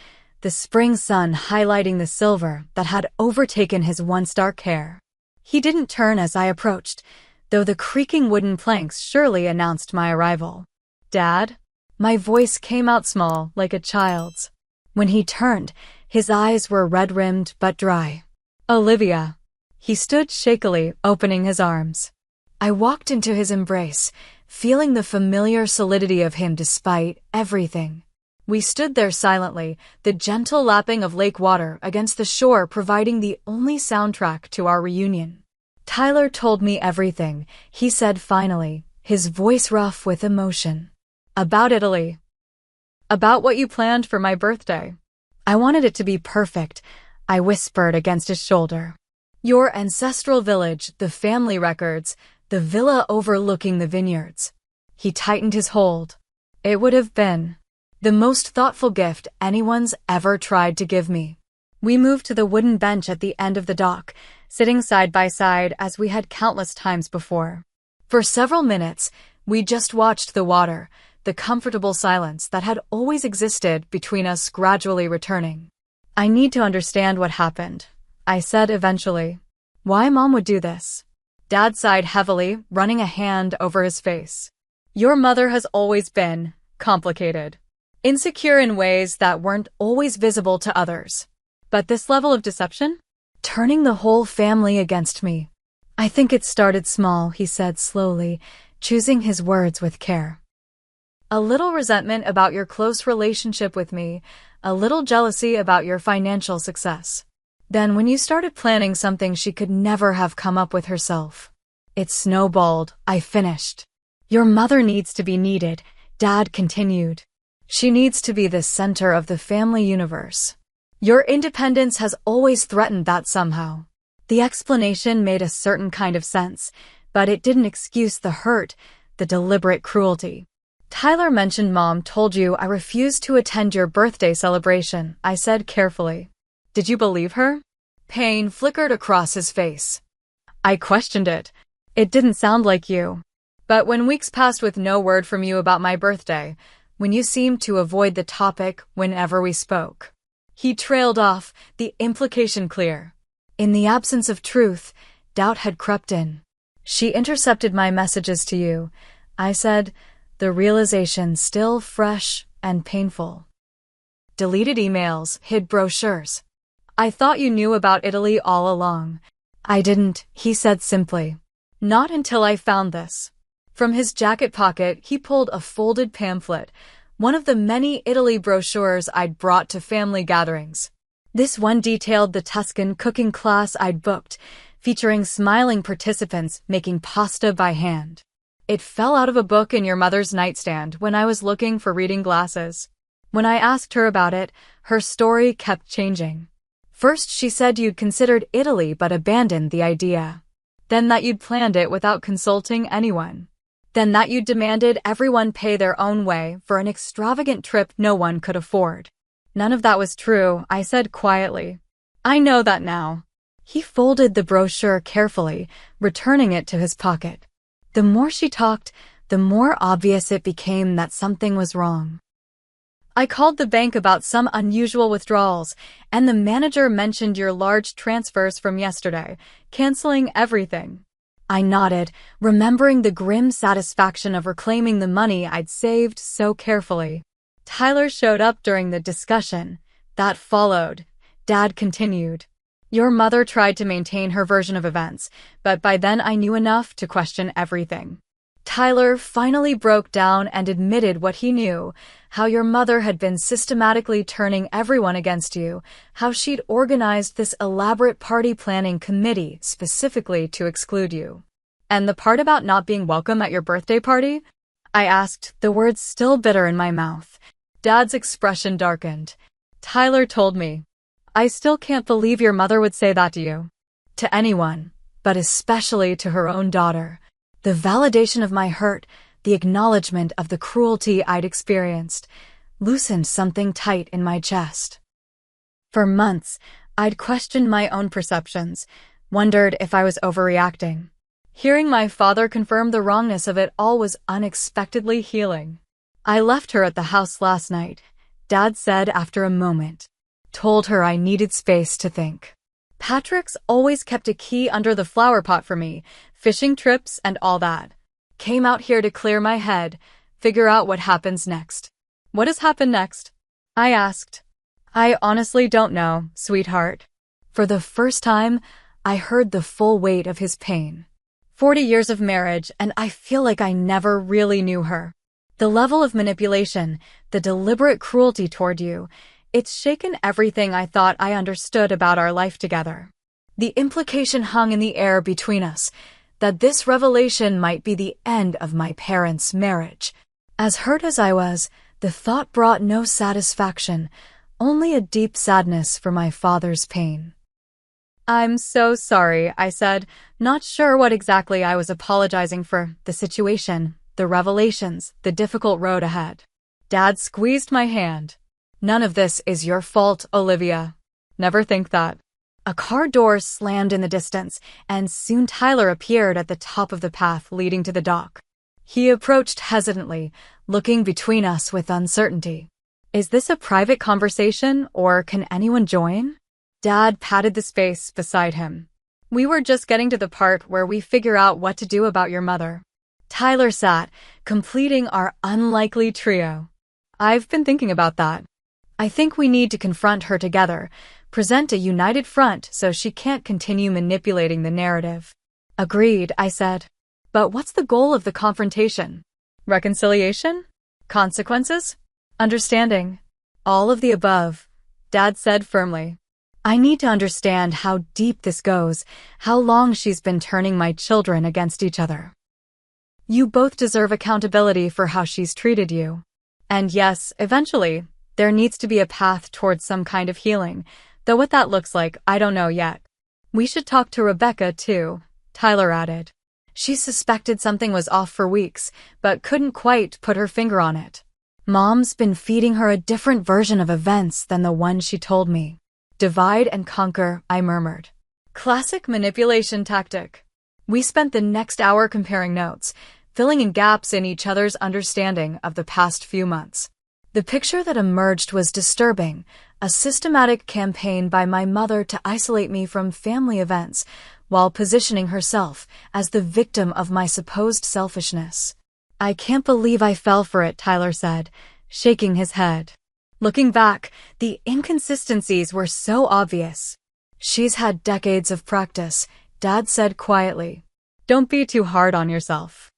the spring sun highlighting the silver that had overtaken his once dark hair. He didn't turn as I approached, though the creaking wooden planks surely announced my arrival. Dad? My voice came out small, like a child's. When he turned, his eyes were red-rimmed but dry. Olivia. He stood shakily, opening his arms. I walked into his embrace, feeling the familiar solidity of him despite everything. We stood there silently, the gentle lapping of lake water against the shore providing the only soundtrack to our reunion. Tyler told me everything, he said finally, his voice rough with emotion. About Italy. About what you planned for my birthday. I wanted it to be perfect, I whispered against his shoulder. Your ancestral village, the family records, the villa overlooking the vineyards. He tightened his hold. It would have been the most thoughtful gift anyone's ever tried to give me. We moved to the wooden bench at the end of the dock, sitting side by side as we had countless times before. For several minutes, we just watched the water, the comfortable silence that had always existed between us gradually returning. I need to understand what happened, I said eventually. Why Mom would do this? Dad sighed heavily, running a hand over his face. Your mother has always been complicated, insecure in ways that weren't always visible to others. But this level of deception? Turning the whole family against me. I think it started small, he said slowly, choosing his words with care. A little resentment about your close relationship with me, a little jealousy about your financial success. Then when you started planning something she could never have come up with herself. It snowballed, I finished. Your mother needs to be needed, Dad continued. She needs to be the center of the family universe. Your independence has always threatened that somehow. The explanation made a certain kind of sense, but it didn't excuse the hurt, the deliberate cruelty. Tyler mentioned Mom told you I refused to attend your birthday celebration, I said carefully. Did you believe her? Pain flickered across his face. I questioned it. It didn't sound like you. But when weeks passed with no word from you about my birthday, when you seemed to avoid the topic whenever we spoke. He trailed off, the implication clear. In the absence of truth, doubt had crept in. She intercepted my messages to you, I said, the realization still fresh and painful. Deleted emails, hid brochures. I thought you knew about Italy all along. I didn't, he said simply. Not until I found this. From his jacket pocket, he pulled a folded pamphlet, one of the many Italy brochures I'd brought to family gatherings. This one detailed the Tuscan cooking class I'd booked, featuring smiling participants making pasta by hand. It fell out of a book in your mother's nightstand when I was looking for reading glasses. When I asked her about it, her story kept changing. First, she said you'd considered Italy but abandoned the idea. Then that you'd planned it without consulting anyone. Then that you'd demanded everyone pay their own way for an extravagant trip no one could afford. None of that was true, I said quietly. I know that now. He folded the brochure carefully, returning it to his pocket. The more she talked, the more obvious it became that something was wrong. I called the bank about some unusual withdrawals, and the manager mentioned your large transfers from yesterday, canceling everything. I nodded, remembering the grim satisfaction of reclaiming the money I'd saved so carefully. Tyler showed up during the discussion. That followed. Dad continued. Your mother tried to maintain her version of events, but by then I knew enough to question everything. Tyler finally broke down and admitted what he knew, how your mother had been systematically turning everyone against you, how she'd organized this elaborate party planning committee specifically to exclude you. And the part about not being welcome at your birthday party? I asked, the words still bitter in my mouth. Dad's expression darkened. Tyler told me. I still can't believe your mother would say that to you. To anyone, but especially to her own daughter. The validation of my hurt, the acknowledgement of the cruelty I'd experienced, loosened something tight in my chest. For months, I'd questioned my own perceptions, wondered if I was overreacting. Hearing my father confirm the wrongness of it all was unexpectedly healing. I left her at the house last night, Dad said after a moment. Told her I needed space to think. Patrick's always kept a key under the flower pot for me, fishing trips and all that. Came out here to clear my head, figure out what happens next. What has happened next? I asked. I honestly don't know, sweetheart. For the first time, I heard the full weight of his pain. 40 years of marriage, and I feel like I never really knew her. The level of manipulation, the deliberate cruelty toward you, it's shaken everything I thought I understood about our life together. The implication hung in the air between us, that this revelation might be the end of my parents' marriage. As hurt as I was, the thought brought no satisfaction, only a deep sadness for my father's pain. "I'm so sorry," I said, not sure what exactly I was apologizing for: the situation, the revelations, the difficult road ahead. Dad squeezed my hand. "None of this is your fault, Olivia. Never think that." A car door slammed in the distance, and soon Tyler appeared at the top of the path leading to the dock. He approached hesitantly, looking between us with uncertainty. "Is this a private conversation, or can anyone join?" Dad patted the space beside him. "We were just getting to the part where we figure out what to do about your mother." Tyler sat, completing our unlikely trio. "I've been thinking about that. I think we need to confront her together, present a united front so she can't continue manipulating the narrative." "Agreed," I said. "But what's the goal of the confrontation? Reconciliation? Consequences? Understanding?" "All of the above," Dad said firmly. "I need to understand how deep this goes, how long she's been turning my children against each other. You both deserve accountability for how she's treated you. And yes, eventually, there needs to be a path towards some kind of healing, though what that looks like, I don't know yet. We should talk to Rebecca, too," Tyler added. "She suspected something was off for weeks, but couldn't quite put her finger on it. Mom's been feeding her a different version of events than the one she told me." "Divide and conquer," I murmured. "Classic manipulation tactic." We spent the next hour comparing notes, filling in gaps in each other's understanding of the past few months. The picture that emerged was disturbing: a systematic campaign by my mother to isolate me from family events, while positioning herself as the victim of my supposed selfishness. "I can't believe I fell for it," Tyler said, shaking his head. Looking back, the inconsistencies were so obvious. "She's had decades of practice," Dad said quietly. "Don't be too hard on yourself."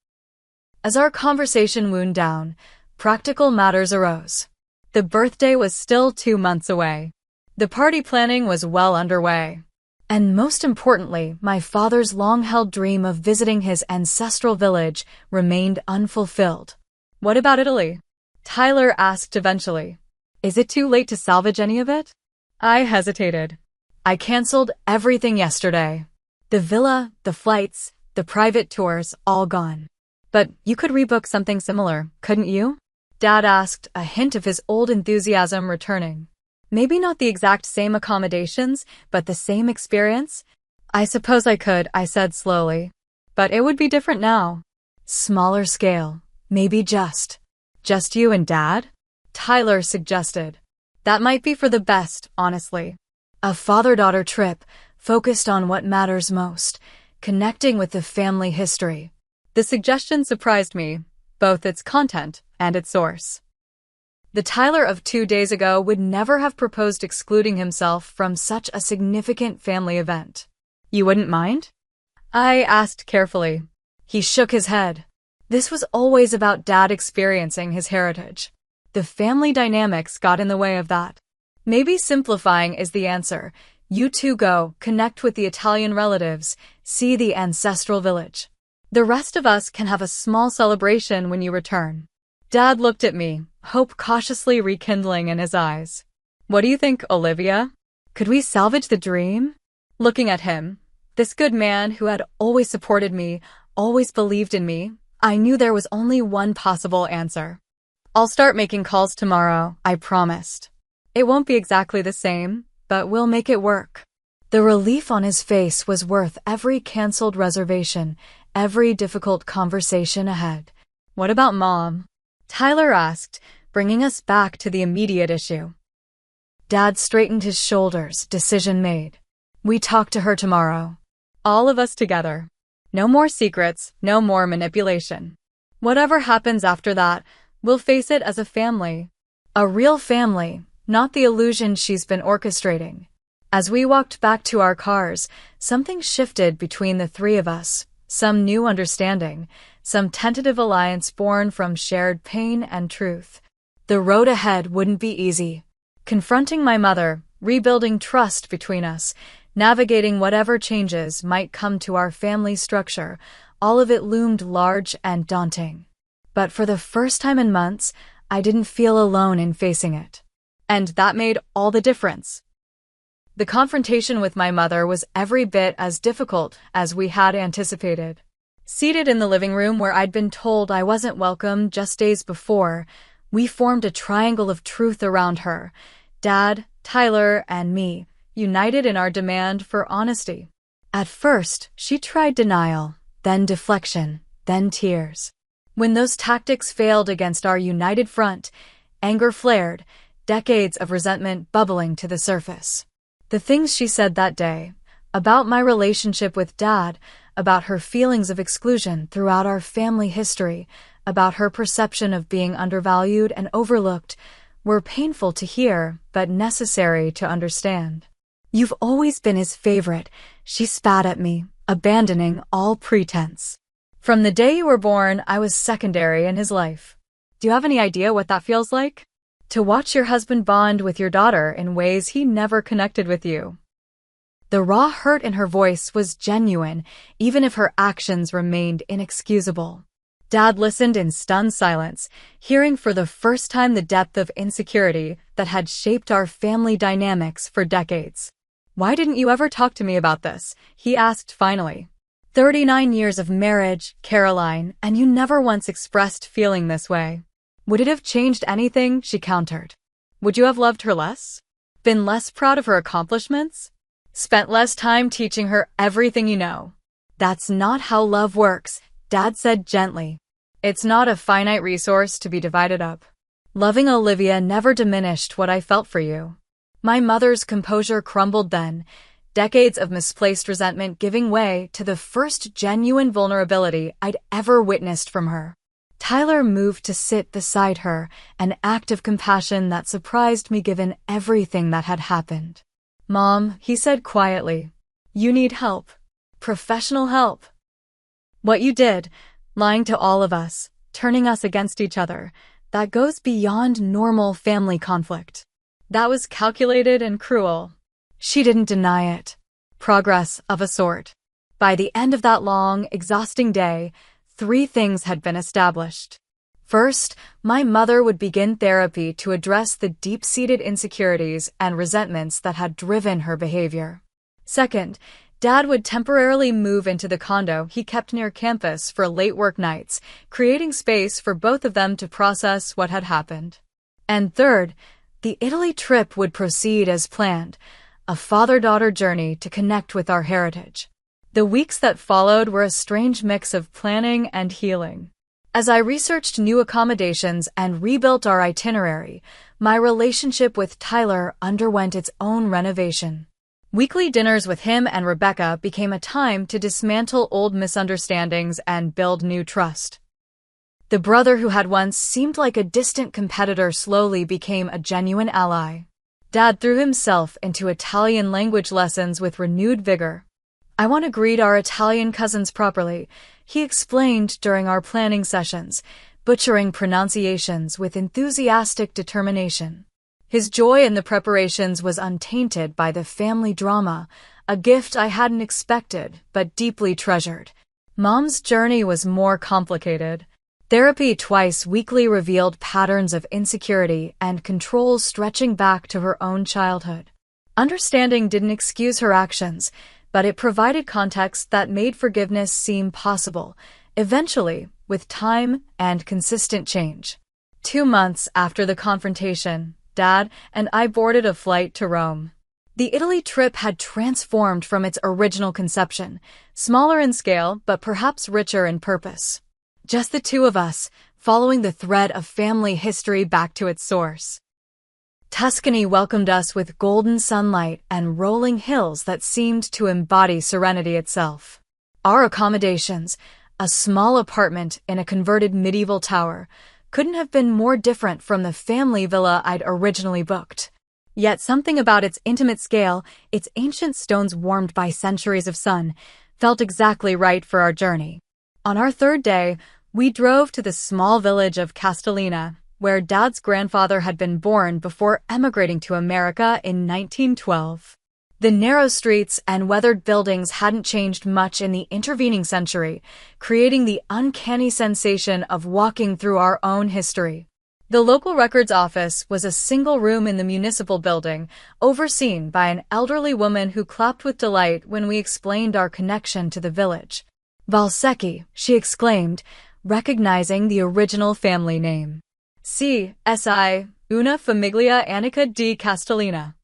As our conversation wound down, practical matters arose. The birthday was still 2 months away. The party planning was well underway. And most importantly, my father's long-held dream of visiting his ancestral village remained unfulfilled. "What about Italy?" Tyler asked eventually. "Is it too late to salvage any of it?" I hesitated. "I canceled everything yesterday. The villa, the flights, the private tours, all gone." "But you could rebook something similar, couldn't you?" Dad asked, a hint of his old enthusiasm returning. "Maybe not the exact same accommodations, but the same experience?" "I suppose I could," I said slowly. "But it would be different now." "Smaller scale, maybe just you and Dad?" Tyler suggested. "That might be for the best, honestly. A father-daughter trip, focused on what matters most, connecting with the family history." The suggestion surprised me, both its content and its source. The Tyler of 2 days ago would never have proposed excluding himself from such a significant family event. "You wouldn't mind?" I asked carefully. He shook his head. This was always about Dad experiencing his heritage. The family dynamics got in the way of that. "Maybe simplifying is the answer. You two go, connect with the Italian relatives, see the ancestral village. The rest of us can have a small celebration when you return." Dad looked at me, hope cautiously rekindling in his eyes. "What do you think, Olivia? Could we salvage the dream?" Looking at him, this good man who had always supported me, always believed in me, I knew there was only one possible answer. "I'll start making calls tomorrow," I promised. "It won't be exactly the same, but we'll make it work." The relief on his face was worth every canceled reservation, every difficult conversation ahead. "What about Mom?" Tyler asked, bringing us back to the immediate issue. Dad straightened his shoulders, decision made. "We talk to her tomorrow. All of us together. No more secrets, no more manipulation. Whatever happens after that, we'll face it as a family. A real family, not the illusion she's been orchestrating." As we walked back to our cars, something shifted between the three of us, some new understanding, some tentative alliance born from shared pain and truth. The road ahead wouldn't be easy. Confronting my mother, rebuilding trust between us, navigating whatever changes might come to our family structure, all of it loomed large and daunting. But for the first time in months, I didn't feel alone in facing it. And that made all the difference. The confrontation with my mother was every bit as difficult as we had anticipated. Seated in the living room where I'd been told I wasn't welcome just days before, we formed a triangle of truth around her: Dad, Tyler, and me, united in our demand for honesty. At first, she tried denial, then deflection, then tears. When those tactics failed against our united front, anger flared, decades of resentment bubbling to the surface. The things she said that day, about my relationship with Dad, about her feelings of exclusion throughout our family history, about her perception of being undervalued and overlooked, were painful to hear, but necessary to understand. "You've always been his favorite," she spat at me, abandoning all pretense. "From the day you were born, I was secondary in his life. Do you have any idea what that feels like? To watch your husband bond with your daughter in ways he never connected with you." The raw hurt in her voice was genuine, even if her actions remained inexcusable. Dad listened in stunned silence, hearing for the first time the depth of insecurity that had shaped our family dynamics for decades. "Why didn't you ever talk to me about this?" he asked finally. 39 years of marriage, Caroline, and you never once expressed feeling this way. "Would it have changed anything?" she countered. "Would you have loved her less? Been less proud of her accomplishments? Spent less time teaching her everything you know?" "That's not how love works," Dad said gently. "It's not a finite resource to be divided up. Loving Olivia never diminished what I felt for you." My mother's composure crumbled then, decades of misplaced resentment giving way to the first genuine vulnerability I'd ever witnessed from her. Tyler moved to sit beside her, an act of compassion that surprised me given everything that had happened. "Mom," he said quietly, "you need help. Professional help. What you did, lying to all of us, turning us against each other, that goes beyond normal family conflict. That was calculated and cruel." She didn't deny it. Progress of a sort. By the end of that long, exhausting day, 3 things had been established. First, my mother would begin therapy to address the deep-seated insecurities and resentments that had driven her behavior. Second, Dad would temporarily move into the condo he kept near campus for late work nights, creating space for both of them to process what had happened. And third, the Italy trip would proceed as planned, a father-daughter journey to connect with our heritage. The weeks that followed were a strange mix of planning and healing. As I researched new accommodations and rebuilt our itinerary, my relationship with Tyler underwent its own renovation. Weekly dinners with him and Rebecca became a time to dismantle old misunderstandings and build new trust. The brother who had once seemed like a distant competitor slowly became a genuine ally. Dad threw himself into Italian language lessons with renewed vigor. "I want to greet our Italian cousins properly," he explained during our planning sessions, butchering pronunciations with enthusiastic determination. His joy in the preparations was untainted by the family drama, a gift I hadn't expected but deeply treasured. Mom's journey was more complicated. Therapy twice weekly revealed patterns of insecurity and control stretching back to her own childhood. Understanding didn't excuse her actions, but it provided context that made forgiveness seem possible, eventually, with time and consistent change. 2 months after the confrontation, Dad and I boarded a flight to Rome. The Italy trip had transformed from its original conception, smaller in scale but perhaps richer in purpose. Just the 2 of us, following the thread of family history back to its source. Tuscany welcomed us with golden sunlight and rolling hills that seemed to embody serenity itself. Our accommodations, a small apartment in a converted medieval tower, couldn't have been more different from the family villa I'd originally booked. Yet something about its intimate scale, its ancient stones warmed by centuries of sun, felt exactly right for our journey. On our 3rd day, we drove to the small village of Castellina, where Dad's grandfather had been born before emigrating to America in 1912. The narrow streets and weathered buildings hadn't changed much in the intervening century, creating the uncanny sensation of walking through our own history. The local records office was a single room in the municipal building, overseen by an elderly woman who clapped with delight when we explained our connection to the village. Valsecchi, she exclaimed, recognizing the original family name. C.S.I. Una famiglia annica di Castellina.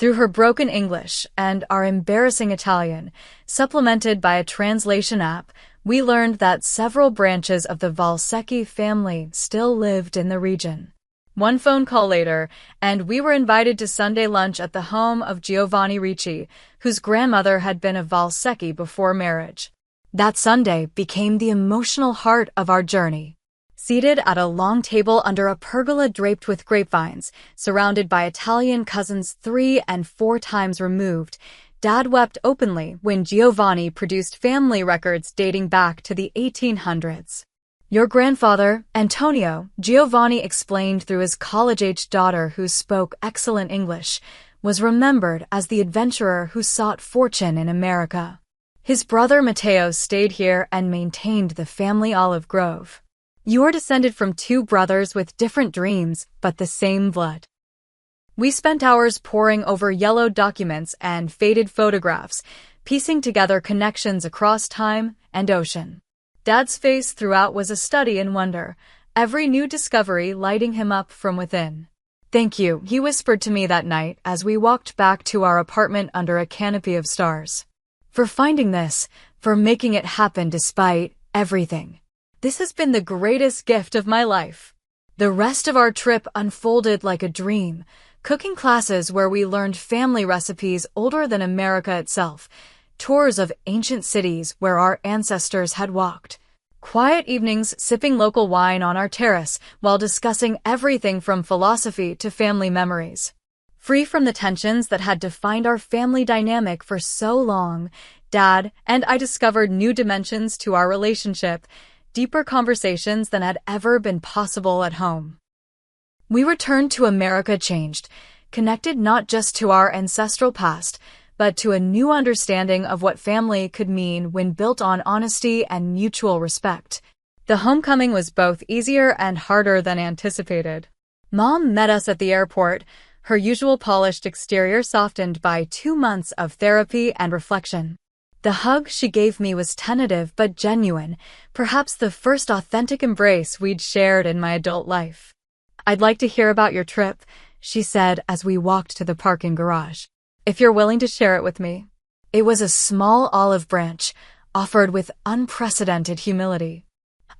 Through her broken English and our embarrassing Italian, supplemented by a translation app, we learned that several branches of the Valsecchi family still lived in the region. One phone call later, and we were invited to Sunday lunch at the home of Giovanni Ricci, whose grandmother had been a Valsecchi before marriage. That Sunday became the emotional heart of our journey. Seated at a long table under a pergola draped with grapevines, surrounded by Italian cousins 3 and 4 times removed, Dad wept openly when Giovanni produced family records dating back to the 1800s. Your grandfather, Antonio, Giovanni explained through his college-aged daughter who spoke excellent English, was remembered as the adventurer who sought fortune in America. His brother Matteo stayed here and maintained the family olive grove. You are descended from 2 brothers with different dreams, but the same blood. We spent hours poring over yellowed documents and faded photographs, piecing together connections across time and ocean. Dad's face throughout was a study in wonder, every new discovery lighting him up from within. Thank you, he whispered to me that night as we walked back to our apartment under a canopy of stars. For finding this, for making it happen despite everything. This has been the greatest gift of my life. The rest of our trip unfolded like a dream. Cooking classes where we learned family recipes older than America itself, tours of ancient cities where our ancestors had walked, quiet evenings sipping local wine on our terrace while discussing everything from philosophy to family memories. Free from the tensions that had defined our family dynamic for so long, Dad and I discovered new dimensions to our relationship, deeper conversations than had ever been possible at home. We returned to America changed, connected not just to our ancestral past, but to a new understanding of what family could mean when built on honesty and mutual respect. The homecoming was both easier and harder than anticipated. Mom met us at the airport, her usual polished exterior softened by 2 months of therapy and reflection. The hug she gave me was tentative but genuine, perhaps the first authentic embrace we'd shared in my adult life. I'd like to hear about your trip, she said as we walked to the parking garage. If you're willing to share it with me. It was a small olive branch, offered with unprecedented humility.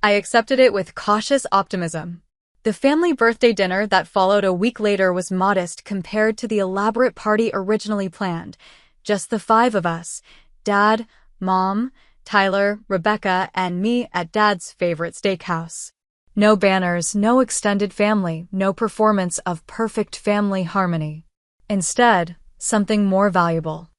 I accepted it with cautious optimism. The family birthday dinner that followed a week later was modest compared to the elaborate party originally planned. Just the 5 of us, Dad, Mom, Tyler, Rebecca, and me at Dad's favorite steakhouse. No banners, no extended family, no performance of perfect family harmony. Instead, something more valuable.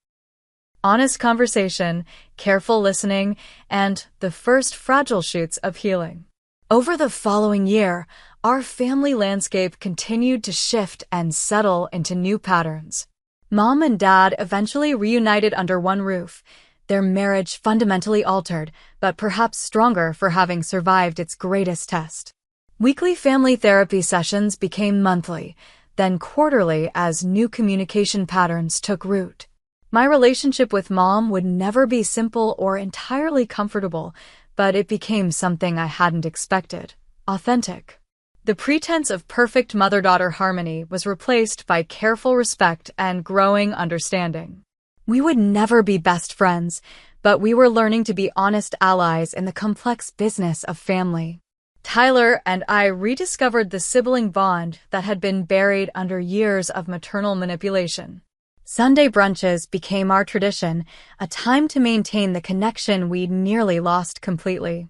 Honest conversation, careful listening, and the first fragile shoots of healing. Over the following year, our family landscape continued to shift and settle into new patterns. Mom and Dad eventually reunited under one roof, their marriage fundamentally altered, but perhaps stronger for having survived its greatest test. Weekly family therapy sessions became monthly, then quarterly as new communication patterns took root. My relationship with Mom would never be simple or entirely comfortable, but it became something I hadn't expected, authentic. The pretense of perfect mother-daughter harmony was replaced by careful respect and growing understanding. We would never be best friends, but we were learning to be honest allies in the complex business of family. Tyler and I rediscovered the sibling bond that had been buried under years of maternal manipulation. Sunday brunches became our tradition, a time to maintain the connection we'd nearly lost completely.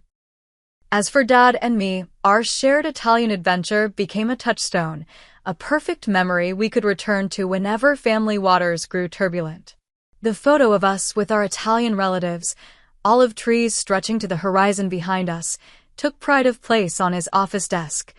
As for Dad and me, our shared Italian adventure became a touchstone, a perfect memory we could return to whenever family waters grew turbulent. The photo of us with our Italian relatives, olive trees stretching to the horizon behind us, took pride of place on his office desk,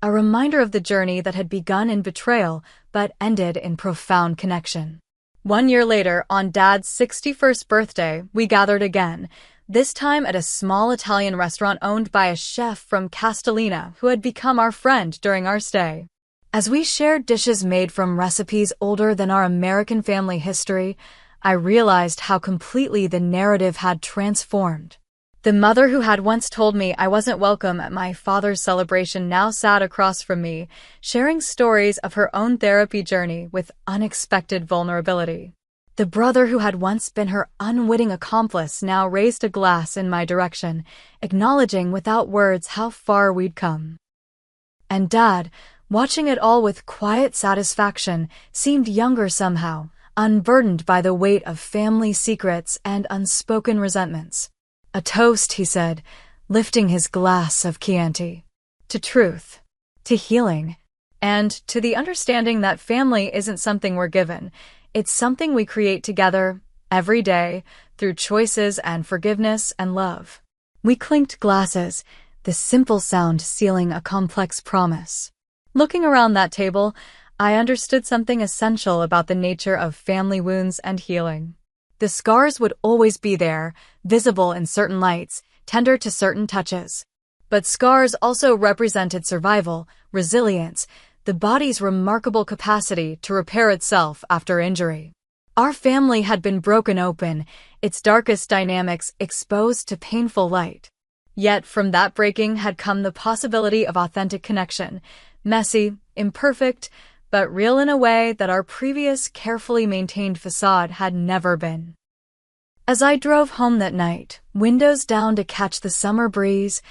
a reminder of the journey that had begun in betrayal but ended in profound connection. 1 year later, on Dad's 61st birthday, we gathered again, this time at a small Italian restaurant owned by a chef from Castellina who had become our friend during our stay. As we shared dishes made from recipes older than our American family history, I realized how completely the narrative had transformed. The mother who had once told me I wasn't welcome at my father's celebration now sat across from me, sharing stories of her own therapy journey with unexpected vulnerability. The brother who had once been her unwitting accomplice now raised a glass in my direction, acknowledging without words how far we'd come. And Dad, watching it all with quiet satisfaction, seemed younger somehow, unburdened by the weight of family secrets and unspoken resentments. A toast, he said, lifting his glass of Chianti. To truth, to healing, and to the understanding that family isn't something we're given. It's something we create together, every day, through choices and forgiveness and love. We clinked glasses, the simple sound sealing a complex promise. Looking around that table, I understood something essential about the nature of family wounds and healing. The scars would always be there, visible in certain lights, tender to certain touches. But scars also represented survival, resilience, the body's remarkable capacity to repair itself after injury. Our family had been broken open, its darkest dynamics exposed to painful light. Yet from that breaking had come the possibility of authentic connection, messy, imperfect, but real in a way that our previous carefully maintained facade had never been. As I drove home that night, windows down to catch the summer breeze,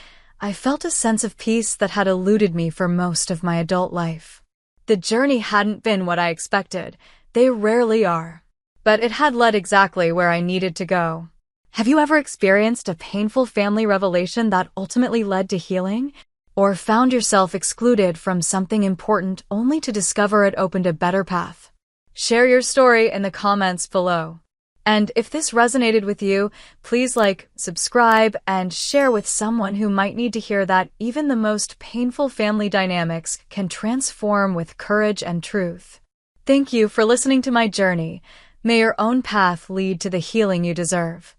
I felt a sense of peace that had eluded me for most of my adult life. The journey hadn't been what I expected. They rarely are. But it had led exactly where I needed to go. Have you ever experienced a painful family revelation that ultimately led to healing? Or found yourself excluded from something important only to discover it opened a better path? Share your story in the comments below. And if this resonated with you, please like, subscribe, and share with someone who might need to hear that even the most painful family dynamics can transform with courage and truth. Thank you for listening to my journey. May your own path lead to the healing you deserve.